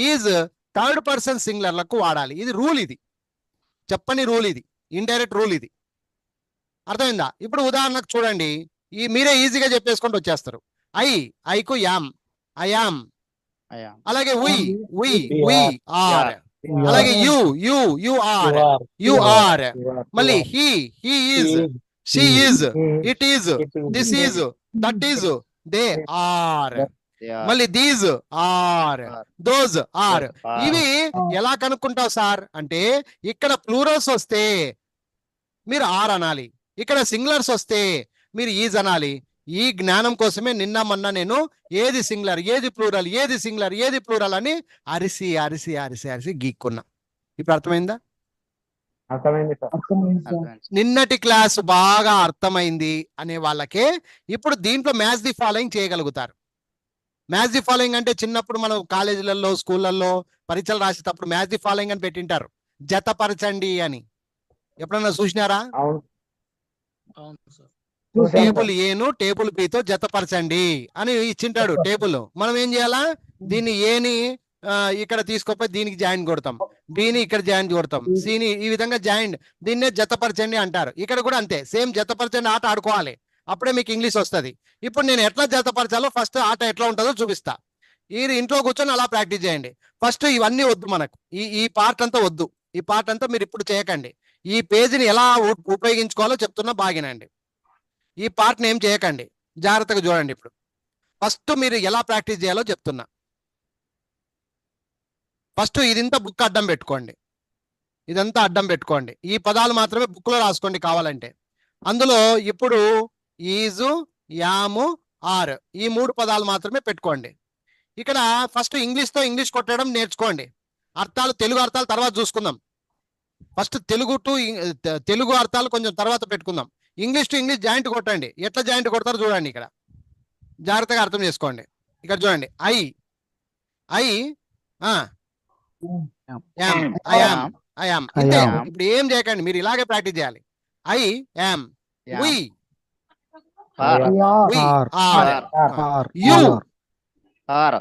ఈజ్ థర్డ్ పర్సన్ సింగులర్లకు వాడాలి. ఇది రూల్. ఇది చెప్పని రూల్. ఇది ఇండైరెక్ట్ రూల్. ఇది అర్థమైందా? ఇప్పుడు ఉదాహరణకు చూడండి. మీరే ఈజీగా చెప్పేసుకుంటూ వచ్చేస్తారు. ఐకు యామ్, ఐయామ్. అలాగే వి ఆర్. అలాగే యు ఆర్. మళ్ళీ he is, she is, it is, this is, that is, they are. మళ్ళీ దీస్ ఆర్, దోస్ ఆర్. ఇవి ఎలా కనుక్కుంటావు సార్ అంటే, ఇక్కడ ప్లూరల్స్ వస్తే మీరు ఆర్ అనాలి, ఇక్కడ సింగులర్స్ వస్తే మీరు ఈజ్ అనాలి. ఈ జ్ఞానం కోసమే నిన్న మొన్న నేను ఏది సింగులర్, ఏది ప్లూరల్, ఏది సింగులర్, ఏది ప్లూరల్ అని అరిసి గీక్కున్నా. ఇప్పుడు అర్థమైందా? అర్థమైంది సార్. అర్థమైంది సార్. నిన్నటి క్లాస్ బాగా అర్థమైంది అనే వాళ్ళకే ఇప్పుడు దీంట్లో మ్యాచ్ ది ఫాలోయింగ్ చేయగలుగుతారు. మ్యాచ్ ది ఫాలోయింగ్ అంటే చిన్నప్పుడు మనం కాలేజీలలో స్కూళ్ళల్లో పరీక్షలు రాసేటప్పుడు మ్యాచ్ ది ఫాలోయింగ్ అని పెట్టింటారు, జతపరచండి అని. ఎప్పుడన్నా చూసినారా? అవును టేబుల్ ఏను టేబుల్ బితో జతపరచండి అని ఇచ్చింటాడు టేబుల్. మనం ఏం చేయాలా? దీన్ని ఏని ఇక్కడ తీసుకుపోయి దీనికి జాయిన్ కొడతాం, బిని ఇక్కడ జాయిన్ కొడతాం, సిని ఈ విధంగా జాయిన్, దీన్నే జతపరచండి అంటారు. ఇక్కడ కూడా అంతే, సేమ్ జతపరచండి ఆట ఆడుకోవాలి, అప్పుడే మీకు ఇంగ్లీష్ వస్తుంది. ఇప్పుడు నేను ఎట్లా జతపరచాలో ఫస్ట్ ఆట ఎట్లా ఉంటుందో చూపిస్తా. ఈ ఇంట్లో కూర్చొని అలా ప్రాక్టీస్ చేయండి. ఫస్ట్ ఇవన్నీ వద్దు మనకు, ఈ పార్ట్ అంతా వద్దు. ఈ పార్ట్ అంతా మీరు ఇప్పుడు చేయకండి. ఈ పేజీని ఎలా ఉపయోగించుకోవాలో చెప్తున్నా, బాగినండి. ఈ పార్ట్ని ఏం చేయకండి, జాగ్రత్తగా చూడండి. ఇప్పుడు ఫస్ట్ మీరు ఎలా ప్రాక్టీస్ చేయాలో చెప్తున్నా. ఫస్ట్ ఇదంతా బుక్ అడ్డం పెట్టుకోండి, ఇదంతా అడ్డం పెట్టుకోండి. ఈ పదాలు మాత్రమే బుక్ లో రాసుకోండి కావాలంటే. అందులో ఇప్పుడు ఈజు, యాము, ఆర్ ఈ 3 పదాలు మాత్రమే పెట్టుకోండి. ఇక్కడ ఫస్ట్ ఇంగ్లీష్తో ఇంగ్లీష్ కొట్టడం నేర్చుకోండి. అర్థాలు, తెలుగు అర్థాలు తర్వాత చూసుకుందాం. ఫస్ట్ తెలుగు అర్థాలు కొంచెం తర్వాత పెట్టుకుందాం. ఇంగ్లీష్ టు ఇంగ్లీష్ జాయింట్ కొట్టండి. ఎట్లా జాయింట్ కొడతారో చూడండి. ఇక్కడ జాగ్రత్తగా అర్థం చేసుకోండి. ఇక్కడ చూడండి, ఐ యామ్ ఇంతే. ఇప్పుడు ఏం చేయకండి, మీరు ఇలాగే ప్రాక్టీస్ చేయాలి. I am, Yeah. We are are, you are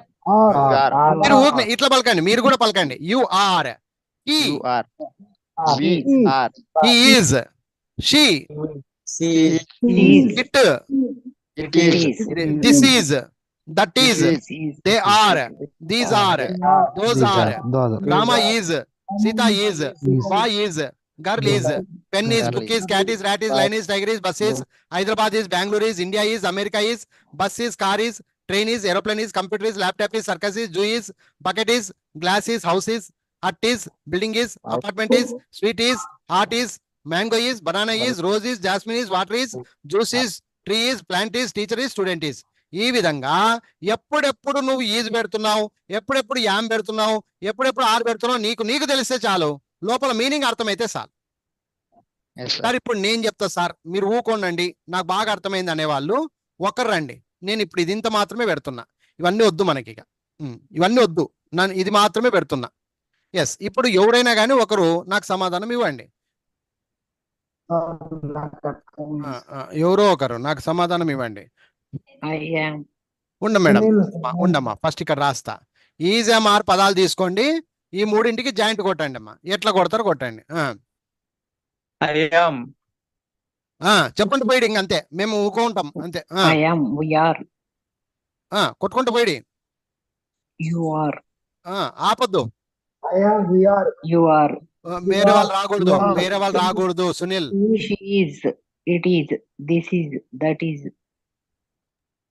మీరు ఊరికే ఇట్లా పలకండి, మీరు కూడా పలకండి. You are, he you are we are he is, she it, it is this is, that is, they are, these are, those are, Rama is, Sita is, boy is, girl is, pen is, book is, cat is, rat is, lion is, tiger is, bus is, Hyderabad is, Bangalore is, India is, America is, bus is, car is, train is, aeroplane is, computer is, laptop is, circus is, zoo is, bucket is, glass is, house is, hut is, building is, apartment is, sweet is, heart is, mango is, banana is, rose is, jasmine is, water is, juice is, tree is, plant is, teacher is, student is. ఈ విధంగా ఎప్పుడెప్పుడు నువ్వు ఈజ్ పెడుతున్నావు, ఎప్పుడెప్పుడు యామ్ పెడుతున్నావు, ఎప్పుడెప్పుడు ఆర్ పెడుతున్నావు, నీకు తెలిస్తే చాలు, లోపల మీనింగ్ అర్థమైతే చాలు. సార్ ఇప్పుడు నేను చెప్తా సార్, మీరు ఊకోండి, నాకు బాగా అర్థమైంది అనేవాళ్ళు ఒకరు రండి. నేను ఇప్పుడు ఇది ఇంత మాత్రమే పెడుతున్నా, ఇవన్నీ వద్దు మనకి, ఇక ఇవన్నీ వద్దు, నన్ను ఇది మాత్రమే పెడుతున్నా. ఎస్, ఇప్పుడు ఎవరైనా కానీ ఒకరు నాకు సమాధానం ఇవ్వండి. ఎవరో ఒకరు నాకు సమాధానం ఇవ్వండి. ఉండమ్మా ఫస్ట్ ఇక్కడ రాస్తా. ఈజ్ యామ్ ఆర్ పదాలు తీసుకోండి, ఈ 3ంటికి జాయింట్ కొట్టండి అమ్మా. ఎట్లా కొడతారో కొట్టండి. చెప్పండి పోయిడి, ఇంకంతే, మేము ఊకుంటాం అంతే. కొట్టుకుంటూ పోయిడి, ఆపద్దు, వేరే వాళ్ళు రాకూడదు. Sunil,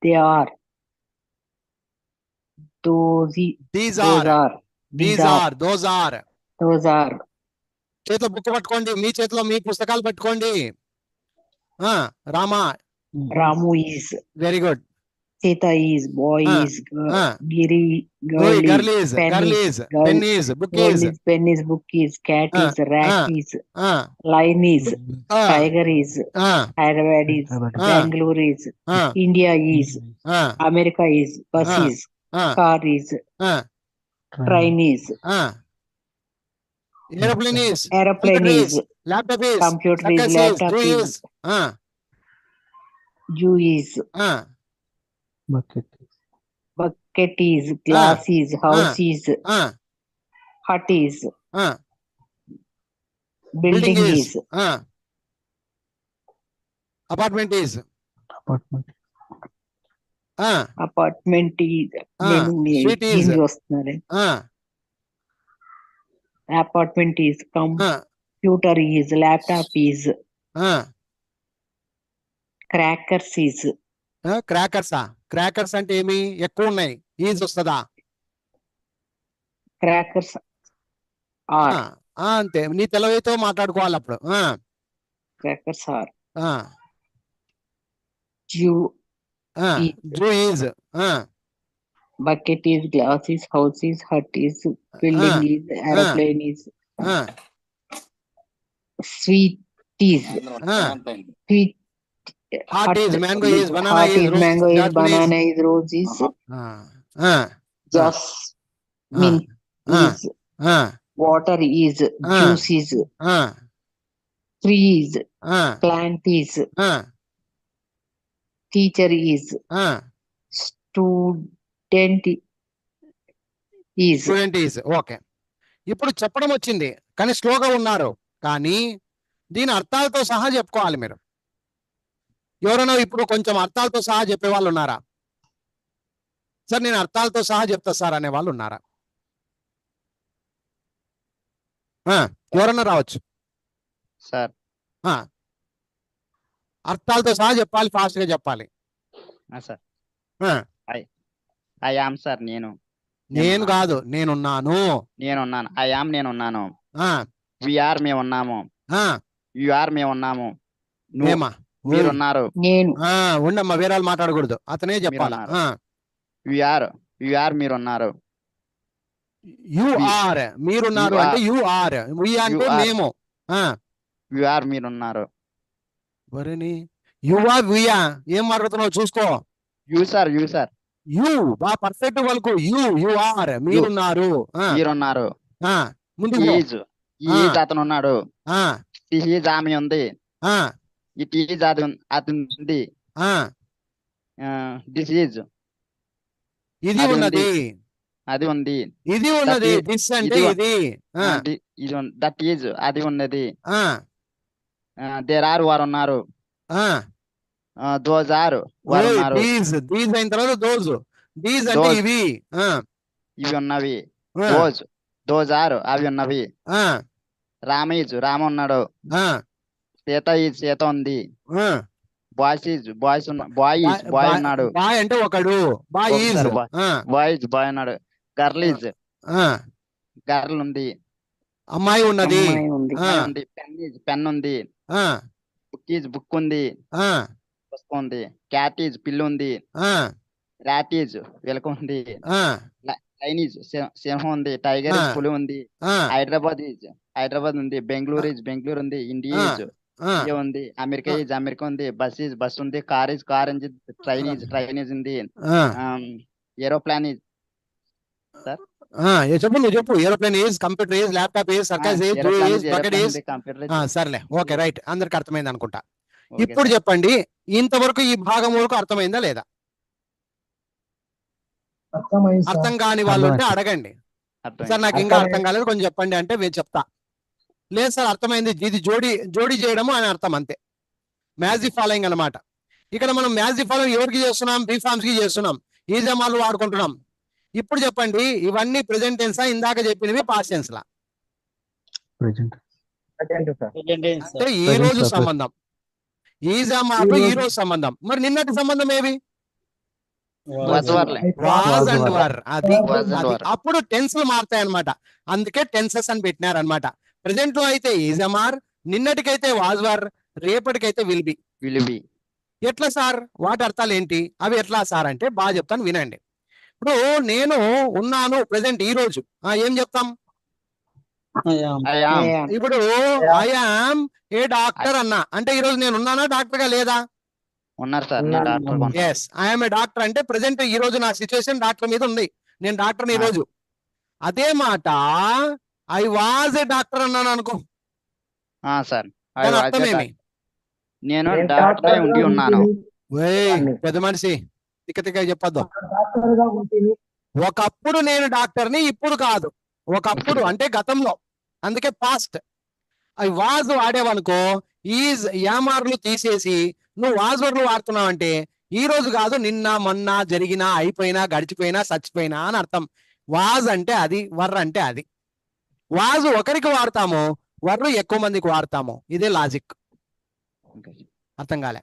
they are, these are. చేతిలో బుక్ పట్టుకోండి, మీ చేతిలో మీ పుస్తకాలు పట్టుకోండి. Rama, Ramu is, very good. Sita is, boy is, girl is, pen is, book is, pen is, book is, cat is, rat is, lion is, tiger is, Hyderabad is, Bangalore is, India is, America is, bus is, car is, train is, aeroplane is, laptop is, computer is, laptop is, zoo is, bucket is, glass is, house is, hut is, building is, apartment is, apartment is, sweet is, apartment is, computer is, laptop is, crackers is, crackers అంటే ఏమి, ఎక్కువ ఉన్నాయి, ఈజ్ వస్తుందా? crackers are, అంతే, నీ తెలివితో మాట్లాడుకోవాలి అప్పుడు. crackers are, zoo is, bucket is, glass is, house is, hut is, building is, aeroplane is, sweeties, sweet, Hot is, mango is, banana hot is, is, rose mango is, jasmine is. banana is, rose is, jasmine is, water is, juice is, tree is, plant is, teacher is, student is. Student is okay. ఇప్పుడు చెప్పడం వచ్చింది కానీ స్లోగా ఉన్నారు, కానీ దీని అర్థాలతో సహా చెప్పుకోవాలి మీరు. ఎవరైనా ఇప్పుడు కొంచెం అర్థాలతో సహా చెప్పే వాళ్ళు ఉన్నారా? సార్ నేను అర్థాలతో సహా చెప్తా సార్ అనే వాళ్ళు ఉన్నారా? ఎవరన్నా రావచ్చు. సార్ అర్థాలతో సహా చెప్పాలి, ఫాస్ట్ గా చెప్పాలి. సార్ ఆ, ఐ యామ్ సార్ నేను కాదు, నేనున్నాను. నేనున్నాను. ఐ యామ్ నేనున్నాను. ఆ, వి ఆర్ మేమున్నాము. ఆ, యు ఆర్ మేమున్నాము. మేమా? మీరున్నారు. నేను ఉండమ్మా, వేరే వాళ్ళు మాట్లాడకూడదు, అతనే చెప్పాలా. వి ఆర్ మీరున్నారు. యు ఆర్ మీరున్నారు You అంటే are. యు ఆర్, వి అంటే You are. మేము. వి ఆర్ మీరున్నారు. వరేని యువా వియా ఏం మాట్లాడుతున్నావు చూసుకో. యు సార్ యు బా పర్ఫెక్ట్ వాళ్ళకు యు ఆర్ మీరున్నారు. మీరున్నారు. ముందుకు పో. ఈజ్ అతను ఉన్నాడు. ఆ, ఈజ్ ఆమె ఉంది. ఆ, ఇట్ ఈజ్ అది ఉంది. ఆ, దిస్ ఈజ్ ఇది అది ఉన్నది, అది ఉంది. ఇది ఉన్నది. That is- దిస్ అంటే ఇది ఇది. దట్ ఈజ్ అది ఉన్నది. ఆ, దేర్ ఆర్ వారు ఉన్నారు. ఆ, దోజ్ ఆర్ వారు ఉన్నారు. దీస్ అయిన తర్వాత దోజ్. దీస్ అంటే Those. ఇవి. ఇవి ఉన్నవి. దోజ్ ఆర్ అవి ఉన్నవి. రామ ఈజ్ రామ ఉన్నాడు. సీత ఉంది. బాయ్ ఉన్నాడు. బాయ్ అంటే ఒకడు, బాయ్ ఈజ్. ఒకసారి బాయ్ ఉన్నాడు. గర్ల్ ఉంది. అమ్మాయి ఉన్నది. అమ్మాయి ఉంది. పెన్ ఉంది. బుక్ ఉంది. పుస్తకం ఉంది. క్యాట్ ఈజ్ పిల్లి ఉంది. ర్యాట్ ఈజ్ ఎలుక ఉంది. లైన్ ఈజ్ సింహం ఉంది. టైగర్ ఈజ్ పులి ఉంది. హైదరాబాద్ ఉంది. బెంగళూరు ఉంది. ఇండియా ఉంది. అమెరికా ఉంది. బస్ ఉంది. కార్ ఉంది. ట్రైన్ ఉంది. ఏరోప్లాన్ ఈజ్ చెప్పు, నువ్వు చెప్పు. Aeroplane is, computer is, laptop is, circus is, zoo is, bucket is. సర్లే, ఓకే, రైట్. అందరికి అర్థమైంది అనుకుంటా. ఇప్పుడు చెప్పండి, ఇంతవరకు ఈ భాగం వరకు అర్థమైందా లేదా? అర్థం కాని వాళ్ళు ఉంటే అడగండి. సార్ నాకు ఇంకా అర్థం కాలేదు, కొంచెం చెప్పండి అంటే నేను చెప్తా. లేదు సార్ అర్థమైంది, ఇది జోడీ చేయడము అని అర్థం, అంతే. మ్యాజిక్ ఫాలోయింగ్ అన్నమాట. ఇక్కడ మనం మ్యాజిక్ ఫాలోయింగ్ ఎవరికి చేస్తున్నాం? బీఫార్మ్స్ కి చేస్తున్నాం. ఈ జమాలు వాడుకుంటున్నాం. ఇప్పుడు చెప్పండి, ఇవన్నీ ప్రెజెంట్ టెన్సా, ఇందాక చెప్పినవి పాస్ట్ టెన్స్ లా? అంటే ఈ రోజు సంబంధం. ఈ జమాలు ఈ రోజు సంబంధం. మరి నిన్నటి సంబంధం ఏవి? వాజ్ అండ్ వర్. అది అప్పుడు టెన్స్లు మారుతాయి అనమాట. అందుకే టెన్సెస్ అని పెట్టినారు అనమాట. ప్రెసెంట్ లో అయితే ఈజమార్, నిన్నటికైతే వాజ్ వర్, రేపటికైతే విల్ బి. ఎట్లా సార్? వాటి అర్థాలు ఏంటి? అవి ఎట్లా సార్ అంటే బాగా చెప్తాను, వినండి. ఇప్పుడు నేను ఉన్నాను ప్రెసెంట్ ఈ రోజు, ఏం చెప్తాం? ఇప్పుడు ఐ యామ్ ఏ డాక్టర్ అన్నా అంటే ఈ రోజు నేను ఉన్నానా డాక్టర్ గా లేదా? ఉన్నారు sir. Yes, I am a doctor అంటే ప్రెసెంట్ ఈ రోజు నా సిచ్యువేషన్ డాక్టర్ మీద ఉంది, నేను డాక్టర్ ఈ రోజు. అదే మాట ఐ వాజ్ ఏ డాక్టర్ అన్నాను అనుకో, సార్ దాని అర్థం ఏమి? నేను డాక్టర్ ఉండి ఉన్నాను. పెద్ద మనిషి తిక్క చెప్పొద్దు. ఒకప్పుడు నేను డాక్టర్ని, ఇప్పుడు కాదు. ఒకప్పుడు అంటే గతంలో, అందుకే పాస్ట్. ఐ వాజ్ వాడేవనుకో, ఈజ్ యామార్లు తీసేసి నువ్వు వాజ్ వర్లు వాడుతున్నావు అంటే ఈ రోజు కాదు, నిన్న మొన్న జరిగినా, అయిపోయినా, గడిచిపోయినా, చచ్చిపోయినా అని అర్థం. వాజ్ అంటే అది, వర్ర అంటే అది. వాజు ఒకరికి వాడతాము, వర్రు ఎక్కువ మందికి వాడతాము. ఇదే లాజిక్. అర్థం కాలే?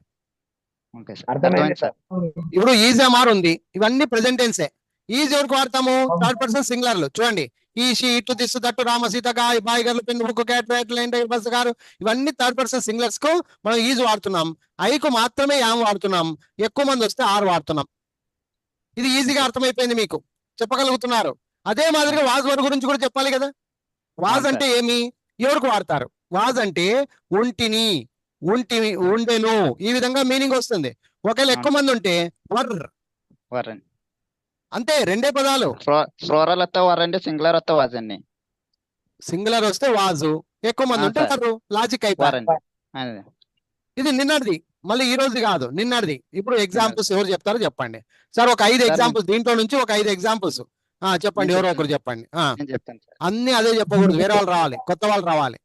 ఇప్పుడు ఈజ్ అమార్ ఉంది, ఇవన్నీ ప్రెసెంట్ టెన్సే. ఈజ్ ఎవరికి వాడతాము? థర్డ్ పర్సన్ సింగులర్లు. చూడండి, ఈ she, it, this, that, Rama, Sita, గాయ, boy, girl, pen, book, cat, rat, lion, bus, car, ఇవన్నీ థర్డ్ పర్సన్ సింగులర్స్ కు మనం ఈజ్ వాడుతున్నాం. ఐకు మాత్రమే యామ్ వాడుతున్నాం. ఎక్కువ మంది వస్తే ఆర్ వాడుతున్నాం. ఇది ఈజీగా అర్థమైపోయింది మీకు, చెప్పగలుగుతున్నారు. అదే మాదిరిగా వాజ్ వర్ గురించి కూడా చెప్పాలి కదా. వాజ్ అంటే ఏమి, ఎవరికి వాడతారు? వాజ్ అంటే ఉంటిని, ఉండెను, ఈ విధంగా మీనింగ్ వస్తుంది. ఒకవేళ ఎక్కువ మంది ఉంటే వర్, వరండి. అంతే, రెండే పదాలు. ఫ్లోరల్ వస్తే వరండి, సింగులర్ వస్తే వాజ్ అండి. సింగులర్ వస్తే వాజు, ఎక్కువ మంది ఉంటే సార్. వర్. లాజిక్ అయిపోయారు. వరండి. అదే. ఇది నిన్నటిది, మళ్ళీ ఈ రోజు కాదు, నిన్నటిది. ఇప్పుడు ఎగ్జాంపుల్స్ ఎవరు చెప్తారో చెప్పండి సార్. ఒక 5 ఎగ్జాంపుల్స్, దీంట్లో నుంచి ఒక 5 ఎగ్జాంపుల్స్ చెప్పండి, నేను ఎవరో చెప్తాను. ఒకరు చెప్పండి. నేను చెప్తాను సార్. అన్ని అదే చెప్పకూడదు, వేరే వాళ్ళు రావాలి, కొత్త వాళ్ళు రావాలి.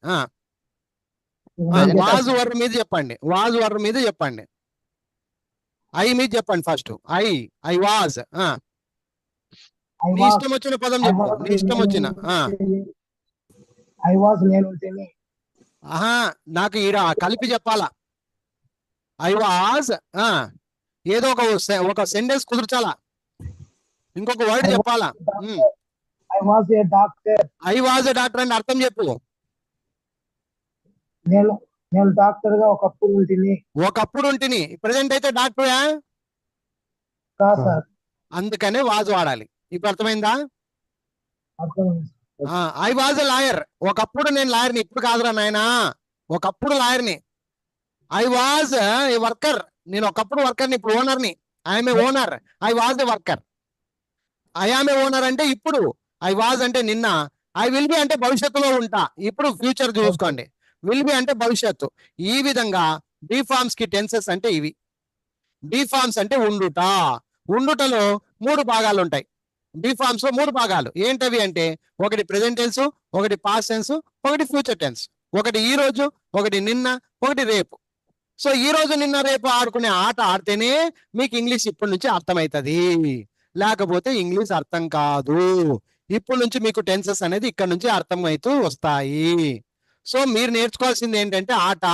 Present వాజు వర్ మీద చెప్పండి, వాజు వర్ మీద చెప్పండి. ఐ మీద చెప్పండి ఫస్ట్. I was. నీ ఇష్టం వచ్చిన పదం చెప్పు, నీ ఇష్టం వచ్చిన. ఐ వాజ్ నేను ఉంటేనే. ఆహా, నాకు ఈడ కలిపి చెప్పాలా. ఐ వాజ్ ఏదో ఒక సెంటెన్స్ కుదర్చాలా, ఇంకొక వర్డ్ చెప్పాలా. I was a doctor. I was a doctor అని అర్థం చెప్పు. నేను డాక్టర్ గా ఒకప్పుడు ఉంటిని. ఒకప్పుడు ఉంటిని, ప్రెసెంట్ అయితే డాక్టరా. కాదు సార్, అందుకనే వాజ్ వాడాలి. ఇప్పుడు అర్థమైందా? అర్థమైంది. ఐ వాజ్ ఎ లాయర్, ఒకప్పుడు నేను లాయర్ని, ఇప్పుడు కాదురా నాయనా, ఒకప్పుడు లాయర్ని. ఐ వాజ్ ఏ వర్కర్, నేను ఒకప్పుడు వర్కర్ని, ఇప్పుడు ఓనర్ని. I'm a owner, I was a worker. I am a owner అంటే ఇప్పుడు, ఐ వాజ్ అంటే నిన్న, ఐ విల్ బి అంటే భవిష్యత్తులో ఉంటా, ఇప్పుడు ఫ్యూచర్ చూసుకోండి. విల్ బి అంటే భవిష్యత్తు. ఈ విధంగా బీ ఫార్మ్స్ కి టెన్సెస్ అంటే ఇవి. బీ ఫార్మ్స్ అంటే ఉండుట. ఉండుటలో 3 భాగాలు ఉంటాయి. బీ ఫార్మ్స్ లో 3 భాగాలు ఏంటవి అంటే, ఒకటి ప్రెసెంట్ టెన్స్, ఒకటి పాస్ట్ టెన్స్, ఒకటి ఫ్యూచర్ టెన్స్. ఒకటి ఈ రోజు, ఒకటి నిన్న, ఒకటి రేపు. సో ఈ రోజు నిన్న రేపు ఆడుకునే ఆట ఆడితేనే మీకు ఇంగ్లీష్ ఇప్పటి నుంచి అర్థమవుతుంది, లేకపోతే ఇంగ్లీష్ అర్థం కాదు. ఇప్పటి నుంచి మీకు టెన్సెస్ అనేది ఇక్కడ నుంచి అర్థమవుతూ వస్తాయి. సో మీరు నేర్చుకోవాల్సింది ఏంటంటే, ఆట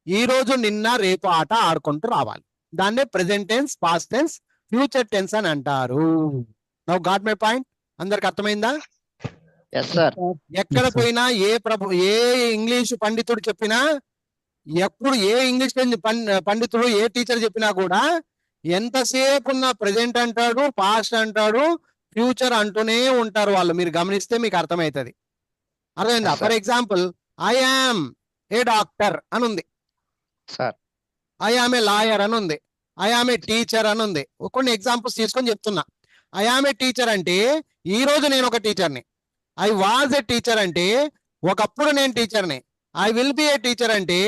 ఈ రోజు నిన్న రేపు ఆట ఆడుకుంటూ రావాలి. దాన్నే present tense, past tense, future tense అని అంటారు. Now got my point? అందరికి అర్థమైందా? Yes sir. ఎక్కడ పోయినా ఏ ఇంగ్లీష్ పండితుడు చెప్పినా, ఎప్పుడు ఏ ఇంగ్లీష్ పండితుడు, ఏ టీచర్ చెప్పినా కూడా ఎంతసేపు ఉన్న ప్రెసెంట్ అంటాడు, పాస్ట్ అంటాడు, ఫ్యూచర్ అంటూనే ఉంటారు వాళ్ళు. మీరు గమనిస్తే మీకు అర్థమవుతుంది. అర్థమైందా? For example, I am a doctor అని ఉంది, sir. I am a lawyer అని ఉంది, ఐ ఆమ్ ఏ టీచర్ అని ఉంది. కొన్ని ఎగ్జాంపుల్స్ తీసుకొని చెప్తున్నా. ఐ ఆమ్ ఏ టీచర్ అంటే ఈ రోజు నేను ఒక టీచర్ని. ఐ వాజ్ ఏ టీచర్ అంటే ఒకప్పుడు నేను టీచర్ని. I will be a teacher అంటే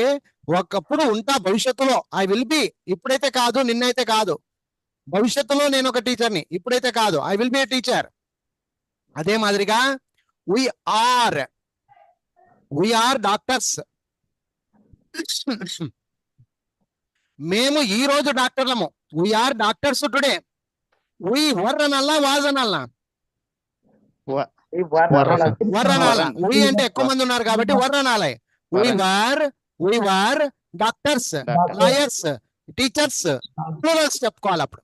ఒకప్పుడు ఉంటా, భవిష్యత్తులో. ఐ విల్ బి, ఇప్పుడైతే కాదు, నిన్నైతే కాదు, భవిష్యత్తులో నేను ఒక టీచర్ని, ఇప్పుడైతే కాదు. I will be a teacher. అదే మాదిరిగా వి ఆర్ డాక్టర్స్. మేము ఈ రోజు డాక్టర్లము. We are doctors today. We were అనల్లా, వాజ్ అనల్లా? వర్ అనాలా. వీ అంటే ఎక్కువ మంది ఉన్నారు కాబట్టి వర్ అనాలి. We were doctors, lawyers, teachers, plurals చెప్పుకోవాలి అప్పుడు.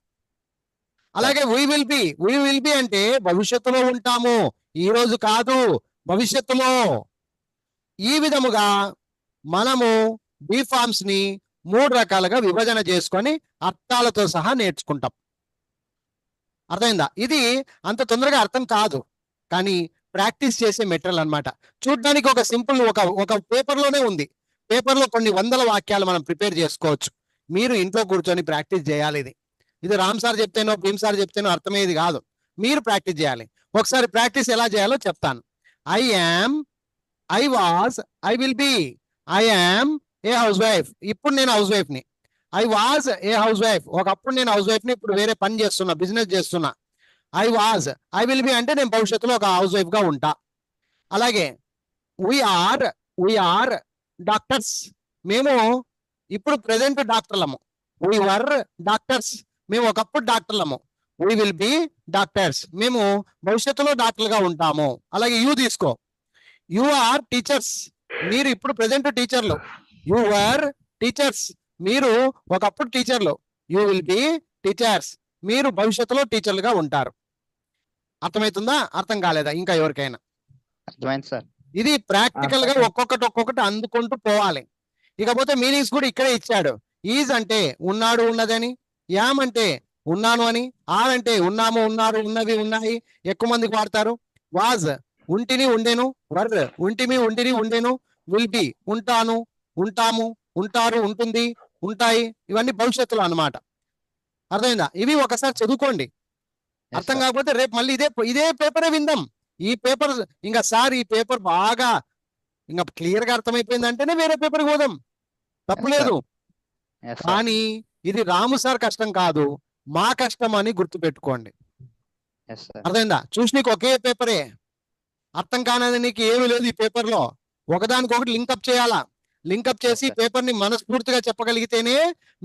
అలాగే వీ విల్ బి అంటే భవిష్యత్తులో ఉంటాము, ఈ రోజు కాదు, భవిష్యత్తులో. ఈ విధముగా మనము బీ ఫార్మ్స్ ని 3 రకాలుగా విభజన చేసుకొని అర్థాలతో సహా నేర్చుకుంటాం. అర్థమైందా? ఇది అంత తొందరగా అర్థం కాదు, కానీ ప్రాక్టీస్ చేసే మెటీరియల్ అన్నమాట. చూడడానికి ఒక సింపుల్ ఒక పేపర్ లోనే ఉంది. పేపర్ లో కొన్ని వందల వాక్యాలు మనం ప్రిపేర్ చేసుకోవచ్చు. మీరు ఇంట్లో కూర్చొని ప్రాక్టీస్ చేయాలి. ఇది రామ్ సార్ చెప్తేనో, భీమ్ సార్ చెప్తేనో అర్థమయ్యేది కాదు. మీరు ప్రాక్టీస్ చేయాలి. ఒకసారి ప్రాక్టీస్ ఎలా చేయాలో చెప్తాను. I am, I was, I will B. I am A house wife, ఇప్పుడు నేను హౌస్ వైఫ్ ని. I was a house wife, ఒకప్పుడు నేను హౌస్ వైఫ్ ని, ఇప్పుడు వేరే పని చేస్తున్నా, బిజినెస్ చేస్తున్నా. I was, I will B అంటే నేను భవిష్యత్తులో ఒక హౌస్ వైఫ్ గా ఉంటా. అలాగే we are డాక్టర్స్, మేము ఇప్పుడు ప్రెసెంట్ డాక్టర్లము. we were డాక్టర్స్, మేము ఒకప్పుడు డాక్టర్లము. we will be డాక్టర్స్, మేము భవిష్యత్తులో డాక్టర్లుగా ఉంటాము. అలాగే యూ తీసుకో, యు ఆర్ టీచర్స్, మీరు ఇప్పుడు ప్రెసెంట్ టీచర్లు. యు వర్ టీచర్స్, మీరు ఒకప్పుడు టీచర్లు. యూ విల్ బి టీచర్స్, మీరు భవిష్యత్తులో టీచర్లుగా ఉంటారు. అర్థమవుతుందా? అర్థం కాలేదా ఇంకా ఎవరికైనా? అర్థమైంది సార్. ఇది ప్రాక్టికల్ గా ఒక్కొక్కటి అందుకుంటూ పోవాలి. ఇకపోతే మీనింగ్స్ కూడా ఇక్కడే ఇచ్చాడు. ఈజ్ అంటే ఉన్నాడు, ఉన్నదని. యామ్ అంటే ఉన్నాను అని. ఆర్ అంటే ఉన్నాము, ఉన్నారు, ఉన్నవి, ఉన్నాయి, ఎక్కువ మందికి వాడతారు. వాజ్ ఉంటిని, ఉండేను. వర్ ఉంటిమి, ఉంటిని, ఉండేను. విల్ బి, ఉంటాను, ఉంటాము, ఉంటారు, ఉంటుంది, ఉంటాయి, ఇవన్నీ భవిష్యత్తులో అన్నమాట. అర్థమైందా? ఇవి ఒకసారి చదువుకోండి. Yes, అర్థం sir. కాకపోతే రేపు మళ్ళీ ఇదే పేపరే విందాం. ఈ పేపర్ ఇంకా సార్ ఈ పేపర్ బాగా ఇంకా క్లియర్ గా అర్థమైపోయిందంటేనే వేరే పేపర్కి పోదాం, తప్పులేదు. Yes, sir. కానీ ఇది రాము సార్ కష్టం కాదు, మా కష్టం అని గుర్తు పెట్టుకోండి. Yes, sir. అర్థమైందా? చూసి నీకు ఒకే పేపరే, అర్థం కానది నీకు ఏమీ లేదు ఈ పేపర్ లో. ఒకదానికొకటి లింకప్ చేయాలా. లింకప్ చేసి Okay. పేపర్ ని మనస్ఫూర్తిగా చెప్పగలిగితేనే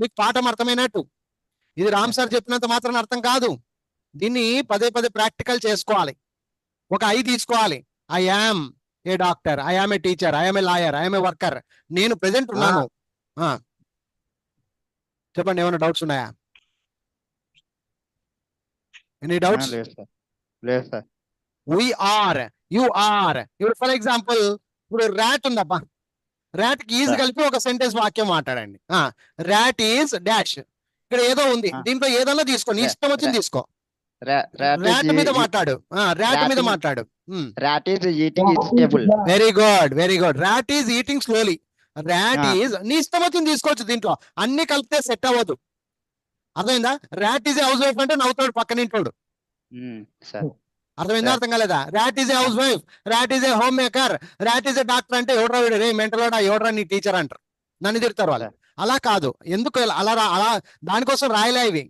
మీకు పాఠం అర్థమైనట్టు. ఇది రామ్ సార్ చెప్పినంత మాత్రం అర్థం కాదు. దీన్ని పదే పదే ప్రాక్టికల్ చేసుకోవాలి. ఒక ఐ తీసుకోవాలి. I am a doctor, I am A teacher, I am A lawyer, I am A worker. నేను ప్రెసెంట్ ఉన్నాను. చెప్పండి, ఏమైనా డౌట్స్ ఉన్నాయా? Any doubts? లేదు సార్, లేదు sir. we are, you are. ఇప్పుడు ఫర్ ఎగ్జాంపుల్ ఇప్పుడు ర్యాట్ ఉందబ్బా, ర్యాట్ కి ఈజ్ Sir. కలిపి ఒక సెంటెన్స్ వాక్యం మాట్లాడండి. Rat is dash. ఇక్కడ ఏదో ఉంది, దీంట్లో ఏదన్నా తీసుకో, నీ ఇష్టం వచ్చింది తీసుకో. ర్యాట్ మీద మాట్లాడు, ర్యాట్ మీద Rat- మాట్లాడు. rat is eating its table. Very good, very good. Rat is eating slowly. Rat Ah. Is, నీ ఇష్టం వచ్చింది తీసుకోవచ్చు, దీంట్లో అన్ని కలిపితే సెట్ అవ్వదు. అర్థమైందా? Rat is a house wife అంటే నవ్వుతాడు పక్కనింటోడు. సార్, అర్థమైందా? Right. అర్థం కాలేదా? Rat is a house wife, rat is a home maker, rat is a doctor అంటే ఎవడ్రా వీడు, రే మెంటలోడా, ఎవడ్రా నీ టీచర్ అంటారు, నన్ను తిడతారు వాళ్ళు. అలా కాదు, ఎందుకు అలా దానికోసం రాయలే ఇవి.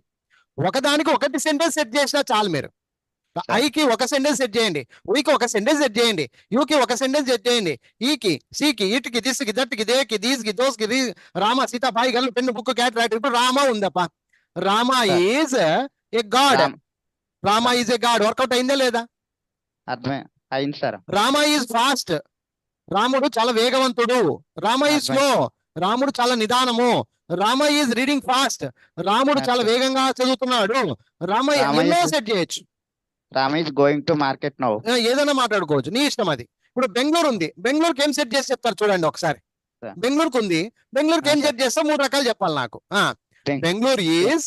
ఒకదానికి ఒకటి సెంటెన్స్ సెట్ చేసినా చాలు. మీరు ఐకి ఒక సెంటెన్స్ సెట్ చేయండి, ఊకి ఒక సెంటెన్స్ సెట్ చేయండి, యూకి ఒక సెంటెన్స్ సెట్ చేయండి, ఈకి, సికి, ఇటుకి, దిస్కి, దట్కి, దేకి, దీస్కి, దోస్కి, రామ, సీత, బాయి, గల్లు, పెన్ను, బుక్, క్యాట్, రైట్. ఇప్పుడు రామ ఉందప్ప, Rama Sir. Is a god. Ram- Rama is a god. Work out అయిందా లేదా? అర్థమే అయింది సార్. Rama is fast. రాముడు చాలా వేగవంతుడు. Rama is Advance. స్లో. రాముడు చాలా నిదానము. Rama is reading fast. రాముడు చాలా Advance. వేగంగా చదువుతున్నాడు. రామ Rama ఎన్నో is- సెట్ చేయొచ్చు. Ram is going to market now. ఏదైనా మాట్లాడుకోవచ్చు, నీ ఇష్టం అది. ఇప్పుడు బెంగళూరు ఉంది, బెంగళూరుకి ఏం సెట్ చేసి చెప్తారు చూడండి ఒకసారి. Sir. బెంగళూరుకు ఉంది, బెంగళూరుకి ఏం Sir. సెట్ చేస్తా 3 రకాలు చెప్పాలి నాకు. Beng- Bengaluru is,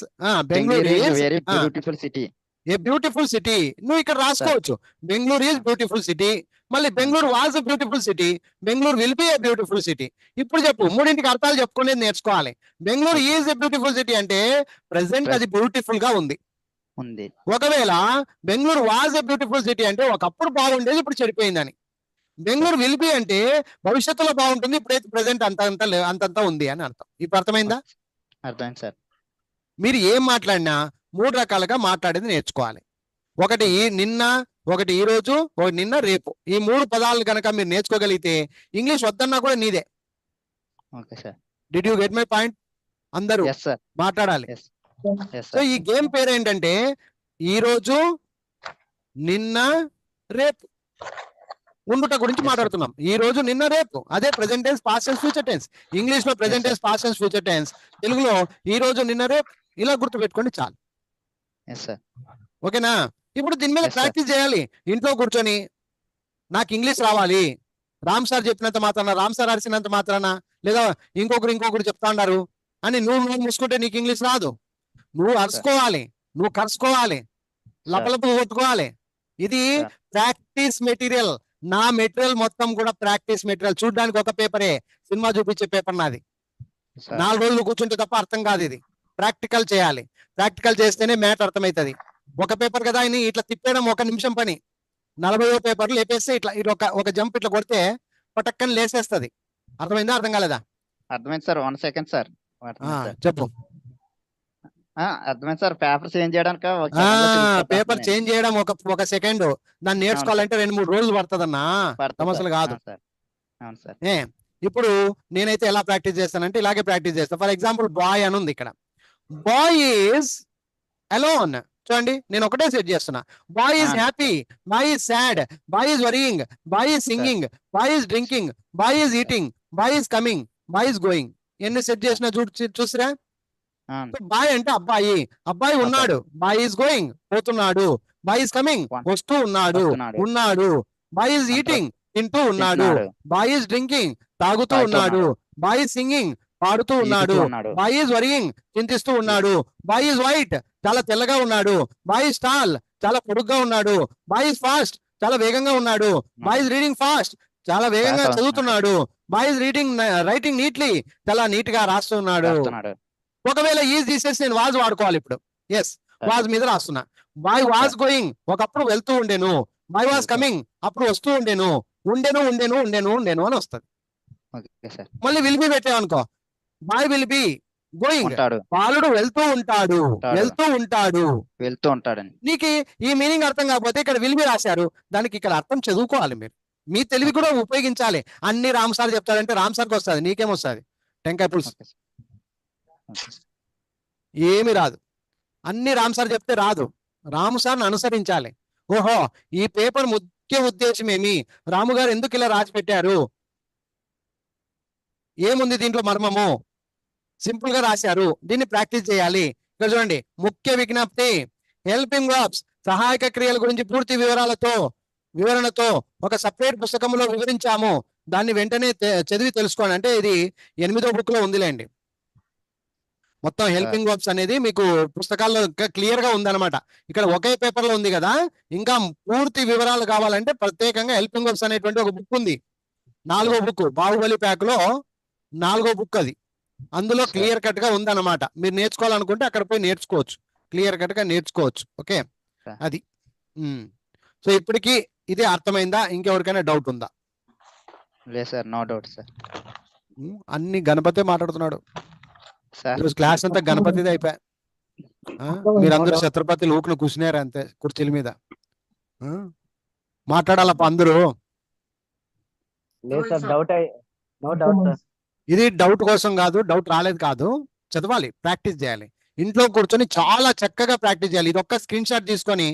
Bengaluru Bengaluru is is very beautiful city. A beautiful city. నువ్వు ఇక్కడ రాసుకోవచ్చు, బెంగళూరు ఈజ్ బ్యూటిఫుల్ సిటీ. మళ్ళీ Bengaluru was a beautiful city, Bengaluru will be a beautiful city. ఇప్పుడు చెప్పు, మూడింటికి అర్థాలు చెప్పుకునేది నేర్చుకోవాలి. Bengaluru is a beautiful city అంటే ప్రెసెంట్ అది బ్యూటిఫుల్ గా ఉంది. ఉంది. ఒకవేళ Bengaluru was a beautiful city అంటే ఒకప్పుడు బాగుండేది, ఇప్పుడు చెడిపోయిందని. బెంగళూరు విల్ బి అంటే భవిష్యత్తులో బాగుంటుంది, ఇప్పుడైతే ప్రెసెంట్ అంతంతా ఉంది అని అర్థం. ఇప్పుడు అర్థమైందా? అర్థమైంది సార్. మీరు ఏం మాట్లాడినా 3 రకాలుగా మాట్లాడేది నేర్చుకోవాలి. ఒకటి నిన్న, ఒకటి ఈ రోజు, ఒకటి నిన్న, రేపు. ఈ 3 పదాలు కనుక మీరు నేర్చుకోగలిగితే ఇంగ్లీష్ వద్దన్నా కూడా నీదే. Okay sir. Did you get my point? అందరూ ఎస్ సార్. మాట్లాడాలి. Yes so sir. ఈ గేమ్ పేరు ఏంటంటే ఈ రోజు, నిన్న, రేపు ఉండుట గురించి Yes, sir. మాట్లాడుతున్నాం. ఈ రోజు, నిన్న, రేపు. అదే present tense, past tense, future tense. English లో present Yes, tense, past tense, future tense. తెలుగులో ఈ రోజు, నిన్న, రేపు. ఇలా గుర్తు పెట్టుకోండి చాలు. Yes sir. ఓకేనా? ఇప్పుడు దీని మీద Yes, sir. ప్రాక్టీస్ చేయాలి. ఇంట్లో కూర్చొని నాకు ఇంగ్లీష్ రావాలి, రామ్ సార్ చెప్పినంత మాత్రాన, రామ్ సార్ అరిసినంత మాత్రాన, లేదా ఇంకొకరు చెప్తా ఉన్నారు అని నువ్వు మూసుకుంటే నీకు ఇంగ్లీష్ రాదు. నువ్వు అరుచుకోవాలి, నువ్వు కరుచుకోవాలి, లపలపు కొట్టుకోవాలి. ఇది Sir. Practice material. నా మెటీరియల్ మొత్తం కూడా ప్రాక్టీస్ మెటీరియల్. చూడడానికి ఒక పేపరే, సినిమా చూపించే పేపర్ నాది. సార్. 4 రోజులు కూర్చుంటే తప్ప అర్థం కాదు. ఇది ప్రాక్టికల్ చేయాలి. ప్రాక్టికల్ చేస్తేనే మ్యాటర్ అర్థమవుతుంది. ఒక పేపర్ కదా అని ఇట్లా తిప్పేయడం 1 నిమిషం పని. 40 పేపర్లు లేపేస్తే ఇట్లా ఒక జంప్ ఇట్లా కొడితే పటక్కని లేసేస్తుంది. అర్థమైందా? అర్థం కాలేదా? అర్థమైంది సార్. 1 second sir. అర్థమైంది సార్. చెప్పు. అర్థమైంది సార్. పేపర్ చేంజ్ చేయడానికి పేపర్ చేంజ్ చేయడం ఒక సెకండ్. దాన్ని నేర్చుకోవాలంటే 2-3 రోజులు పడుతుందన్నా, సమస్యలు కాదు. సార్. అవును సార్. ఇప్పుడు నేనైతే ఎలా ప్రాక్టీస్ చేస్తానంటే ఇలాగే ప్రాక్టీస్ చేస్తాను. ఫర్ ఎగ్జాంపుల్ బాయ్ అని ఉంది ఇక్కడ. Boy is alone. చూడండి, నేను ఒకటే సెట్ చేస్తున్నా. Boy is happy, boy is sad, boy is worrying, boy is singing, boy is drinking, boy is eating, boy is coming, boy is going. ఎన్ని సెట్ చేసినా చూసిరా? బాయ్ అంటే అబ్బాయి, అబ్బాయి ఉన్నాడు. బాయ్ ఈజ్ గోయింగ్, పోతున్నాడు. బాయ్ ఈజ్ కమింగ్, వస్తూ ఉన్నాడు, ఉన్నాడు. బాయ్ ఈజ్ ఈటింగ్, తింటూ ఉన్నాడు. బాయ్ ఈజ్ డ్రింకింగ్, తాగుతూ ఉన్నాడు. బాయ్ ఈజ్ సింగింగ్, పాడుతూ ఉన్నాడు. బాయ్ ఈజ్ వరీయింగ్, చింతిస్తూ ఉన్నాడు. బాయ్ ఈజ్ వైట్, చాలా తెల్లగా ఉన్నాడు. బాయ్ ఈజ్ టాల్, చాలా పొడుగ్గా ఉన్నాడు. బాయ్ ఈజ్ ఫాస్ట్, చాలా వేగంగా ఉన్నాడు. బాయ్ ఈజ్ రీడింగ్ ఫాస్ట్, చాలా వేగంగా చదువుతున్నాడు. బాయ్ ఇస్ రైటింగ్ నీట్లీ, చాలా నీట్ గా రాస్తున్నాడు. రాస్తున్నాడు. ఒకవేళ ఈజ్ తీసేసి నేను వాజ్ వాడుకోవాలి ఇప్పుడు. ఎస్, వాజ్ మీద రాస్తున్నా. బాయ్ వాజ్ గోయింగ్, ఒకప్పుడు వెళ్తూ ఉండేను. బాయ్ వాజ్ కమింగ్, అప్పుడు వస్తూ ఉండేను. ఉండేను అని వస్తుంది. Okay sir. మళ్ళీ విల్ బి పెట్టామనుకో, బాయ్ విల్ బి గోయింగ్, ఉంటాడు. బాలుడు వెళ్తూ ఉంటాడు. వెళ్తూ ఉంటాడని. నీకు ఈ మీనింగ్ అర్థం కాకపోతే ఇక్కడ విల్ బి రాశారు, దానికి ఇక్కడ అర్థం చదువుకోవాలి మీరు. మీ తెలివి కూడా ఉపయోగించాలి. అన్ని రామ్ సార్ చెప్తాడంటే రామ్ సార్కి వస్తుంది, నీకేమొస్తుంది? టెంకాయ పులుసు ఓకే సార్. Okay sir. ఏమి రాదు. అన్ని రామ్ సార్ చెప్తే రాదు, రాము సార్ని అనుసరించాలి. ఓహో, ఈ పేపర్ ముఖ్య ఉద్దేశం ఏమి, రాము గారు ఎందుకు ఇలా రాసి పెట్టారు, ఏముంది దీంట్లో మర్మము, సింపుల్ గా రాశారు, దీన్ని ప్రాక్టీస్ చేయాలి. ఇక్కడ చూడండి, ముఖ్య విజ్ఞప్తి, హెల్పింగ్ వర్బ్స్, సహాయక క్రియల గురించి పూర్తి వివరణతో ఒక సపరేట్ పుస్తకంలో వివరించాము. దాన్ని వెంటనే చదివి తెలుసుకోండి. అంటే ఇది 8వ బుక్ లో ఉందిలేండి. మొత్తం హెల్పింగ్ వర్బ్స్ అనేది మీకు పుస్తకాల్లో క్లియర్ గా ఉందన్నమాట. ఇక్కడ ఒకే పేపర్ లో ఉంది కదా, ఇంకా పూర్తి వివరాలు కావాలంటే ప్రత్యేకంగా హెల్పింగ్ వర్బ్స్ అనేటువంటి ఒక బుక్ ఉంది. 4వ బుక్, బాహుబలి ప్యాక్ లో 4వ బుక్ అది. అందులో క్లియర్ కట్ గా ఉందన్నమాట. మీరు నేర్చుకోవాలనుకుంటే అక్కడ పోయి నేర్చుకోవచ్చు, క్లియర్ కట్ గా నేర్చుకోవచ్చు. ఓకే, అది. సో ఇప్పటికి ఇది అర్థమైందా? ఇంకెవరికైనా డౌట్ ఉందా? లేదు సార్, నో డౌట్ సార్. అన్ని గణపతి మాట్లాడుతున్నాడు సార్. ఈరోజు క్లాస్ అంతా గణపతిది అయిపోయా. మీరందరూ ఛత్రపతి లోకును కూర్చున్నారు అంతే కుర్చీల మీద. మాట్లాడాలప్ప అందరూ. లేదు sir, doubt no doubt sir. ఇది డౌట్ కోసం కాదు, డౌట్ రాలేదు కాదు, చదవాలి, ప్రాక్టీస్ చేయాలి. ఇంట్లో కూర్చొని చాలా చక్కగా ప్రాక్టీస్ చేయాలి. ఇది ఒక్క స్క్రీన్ షాట్ తీసుకొని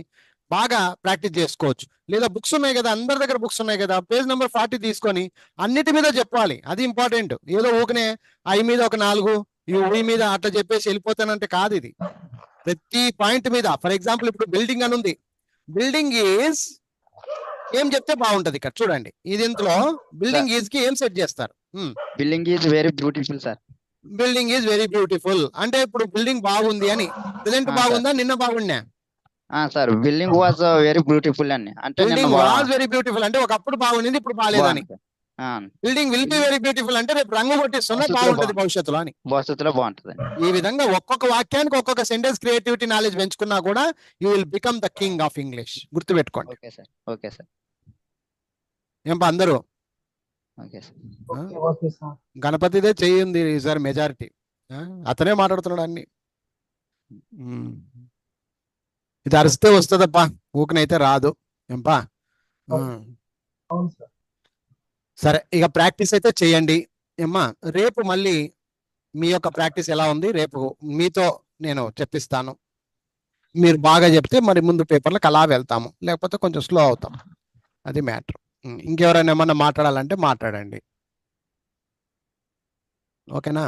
బాగా ప్రాక్టీస్ చేసుకోవచ్చు. లేదా బుక్స్ ఉన్నాయి కదా, అందరి దగ్గర బుక్స్ ఉన్నాయి కదా, పేజ్ నెంబర్ 40 తీసుకొని అన్నిటి మీద చెప్పాలి. అది ఇంపార్టెంట్. ఏదో ఊకనే ఐ మీద ఒక 4, ఈ మీద అట్లా చెప్పేసి వెళ్ళిపోతానంటే కాదు. ఇది ప్రతి పాయింట్ మీద. ఫర్ ఎగ్జాంపుల్ ఇప్పుడు బిల్డింగ్ అని ఉంది. బిల్డింగ్ ఈజ్ ఏం చెప్తే బాగుంటది. ఇక్కడ చూడండి, ఇది ఇంట్లో బిల్డింగ్ ఈజ్ కి ఏం సెట్ చేస్తారు? Building is very beautiful sir. Building is very beautiful అంటే ఇప్పుడు బిల్డింగ్ బాగుంది అని. ప్రెసెంట్ బాగుందా, నిన్న బాగున్నా? Sir, building was very beautiful అని. అంటే బిల్డింగ్ వాజ్ వెరీ బ్యూటిఫుల్ అంటే ఒకప్పుడు బాగుంది, ఇప్పుడు బాగాలేదని. Building will be very beautiful అంటే రేపు రంగు కొట్టిస్తున్నా బాగుంటది భవిష్యత్తులో అని. భవిష్యత్తులో బాగుంటది. ఈ విధంగా ఒక్కొక్క వాక్యానికి ఒక్కొక్క సెంటెన్స్ క్రియేటివిటీ నాలెడ్జ్ పెంచుకున్నా కూడా you will become the king of English. గుర్తుపెట్టుకోండి. Okay sir. Okay sir. ఏం అందరూ ఓకే సార్. Okay sir. గణపతిదే చేయింది ఈసారి మెజారిటీ. అతనే మాట్లాడుతున్నాడు అన్ని. ఇది అరిస్తే వస్తుందప్పా, ఊకనైతే రాదు. ఏంపా? అవును సార్. సరే, ఇక ప్రాక్టీస్ అయితే చేయండి. ఏమ్మా, రేపు మళ్ళీ మీ యొక్క ప్రాక్టీస్ ఎలా ఉంది రేపు మీతో నేను చెప్పిస్తాను. మీరు బాగా చెప్తే మరి ముందు పేపర్లకు అలా వెళ్తాము, లేకపోతే కొంచెం స్లో అవుతాం. అది మ్యాటర్. ఇంకెవరైనా ఏమన్నా మాట్లాడాలంటే మాట్లాడండి. ఓకేనా?